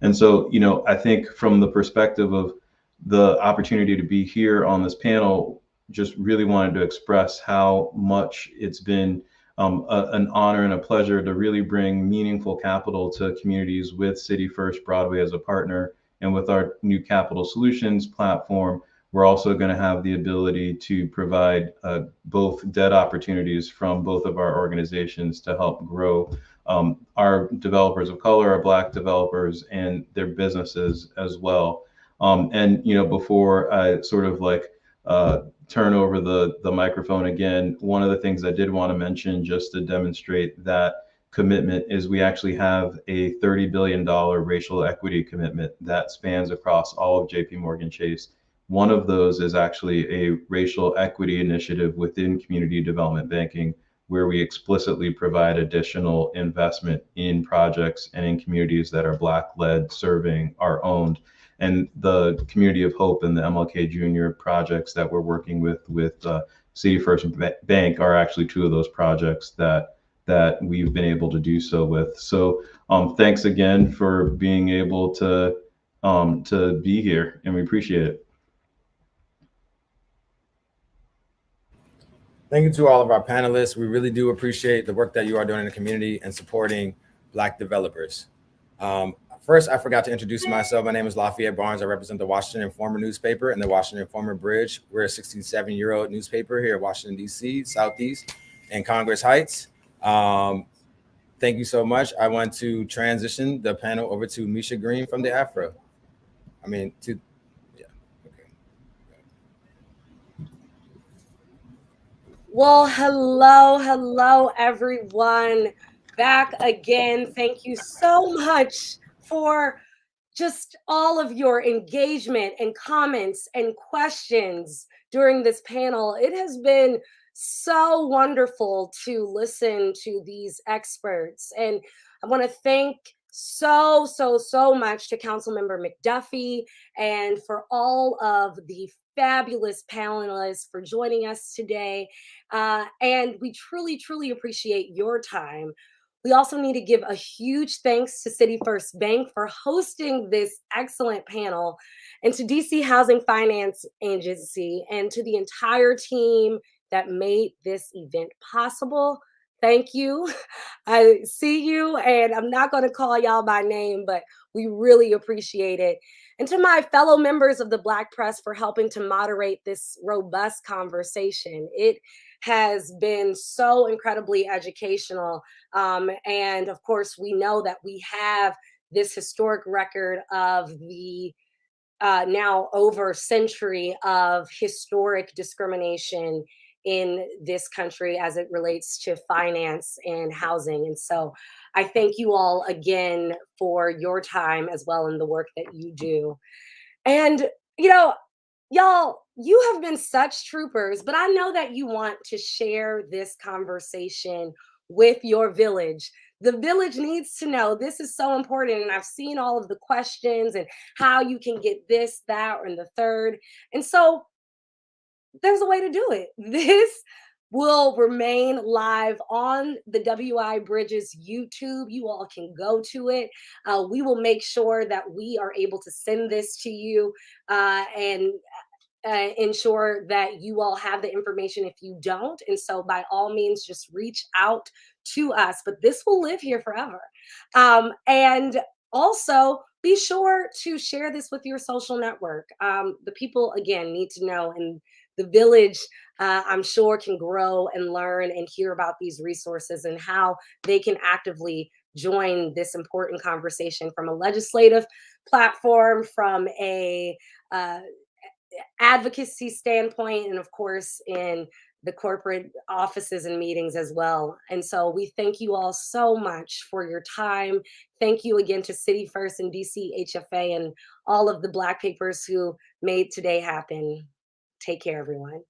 And so, I think from the perspective of the opportunity to be here on this panel, just really wanted to express how much it's been an honor and a pleasure to really bring meaningful capital to communities with City First Broadway as a partner. And with our new Capital Solutions platform, we're also going to have the ability to provide both debt opportunities from both of our organizations to help grow our developers of color, our Black developers, and their businesses as well. And before I sort of turn over the microphone again, one of the things I did want to mention just to demonstrate that commitment is we actually have a $30 billion racial equity commitment that spans across all of JP Morgan Chase. One of those is actually a racial equity initiative within community development banking, where we explicitly provide additional investment in projects and in communities that are Black-led, serving, are owned. And the Community of Hope and the MLK Jr. projects that we're working with City First Bank are actually two of those projects that we've been able to do so with. So thanks again for being able to be here, and we appreciate it. Thank you to all of our panelists. We really do appreciate the work that you are doing in the community and supporting Black developers. First, I forgot to introduce myself. My name is Lafayette Barnes. I represent the Washington Informer newspaper and the Washington Informer Bridge. We're a 67-year-old newspaper here in Washington, D.C., Southeast, and Congress Heights. Thank you so much. I want to transition the panel over to Misha Green from the Afro. Well, hello, everyone. Back again. Thank you so much for just all of your engagement and comments and questions during this panel. It has been so wonderful to listen to these experts. And I want to thank so much to Councilmember McDuffie and for all of the fabulous panelists for joining us today. And we truly appreciate your time. We also need to give a huge thanks to City First Bank for hosting this excellent panel, and to DC Housing Finance Agency, and to the entire team that made this event possible. Thank you. I see you, and I'm not going to call y'all by name, but we really appreciate it. And to my fellow members of the Black press for helping to moderate this robust conversation. It has been so incredibly educational. And of course, we know that we have this historic record of the now over a century of historic discrimination in this country as it relates to finance and housing. And so I thank you all again for your time as well in the work that you do. And, y'all, you have been such troopers, but I know that you want to share this conversation with your village. The village needs to know this is so important. And I've seen all of the questions and how you can get this, that, and the third. And so there's a way to do it. This will remain live on the WI Bridges YouTube. You all can go to it. We will make sure that we are able to send this to you and ensure that you all have the information if you don't. And so by all means, just reach out to us, but this will live here forever. And also be sure to share this with your social network. The people, again, need to know, and the village, I'm sure, can grow and learn and hear about these resources and how they can actively join this important conversation from a legislative platform, from a advocacy standpoint, and of course in the corporate offices and meetings as well. And so we thank you all so much for your time. Thank you again to City First and DC HFA and all of the Black papers who made today happen. Take care, everyone.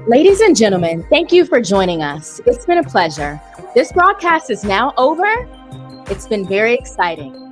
Ladies and gentlemen, thank you for joining us. It's been a pleasure. This broadcast is now over. It's been very exciting.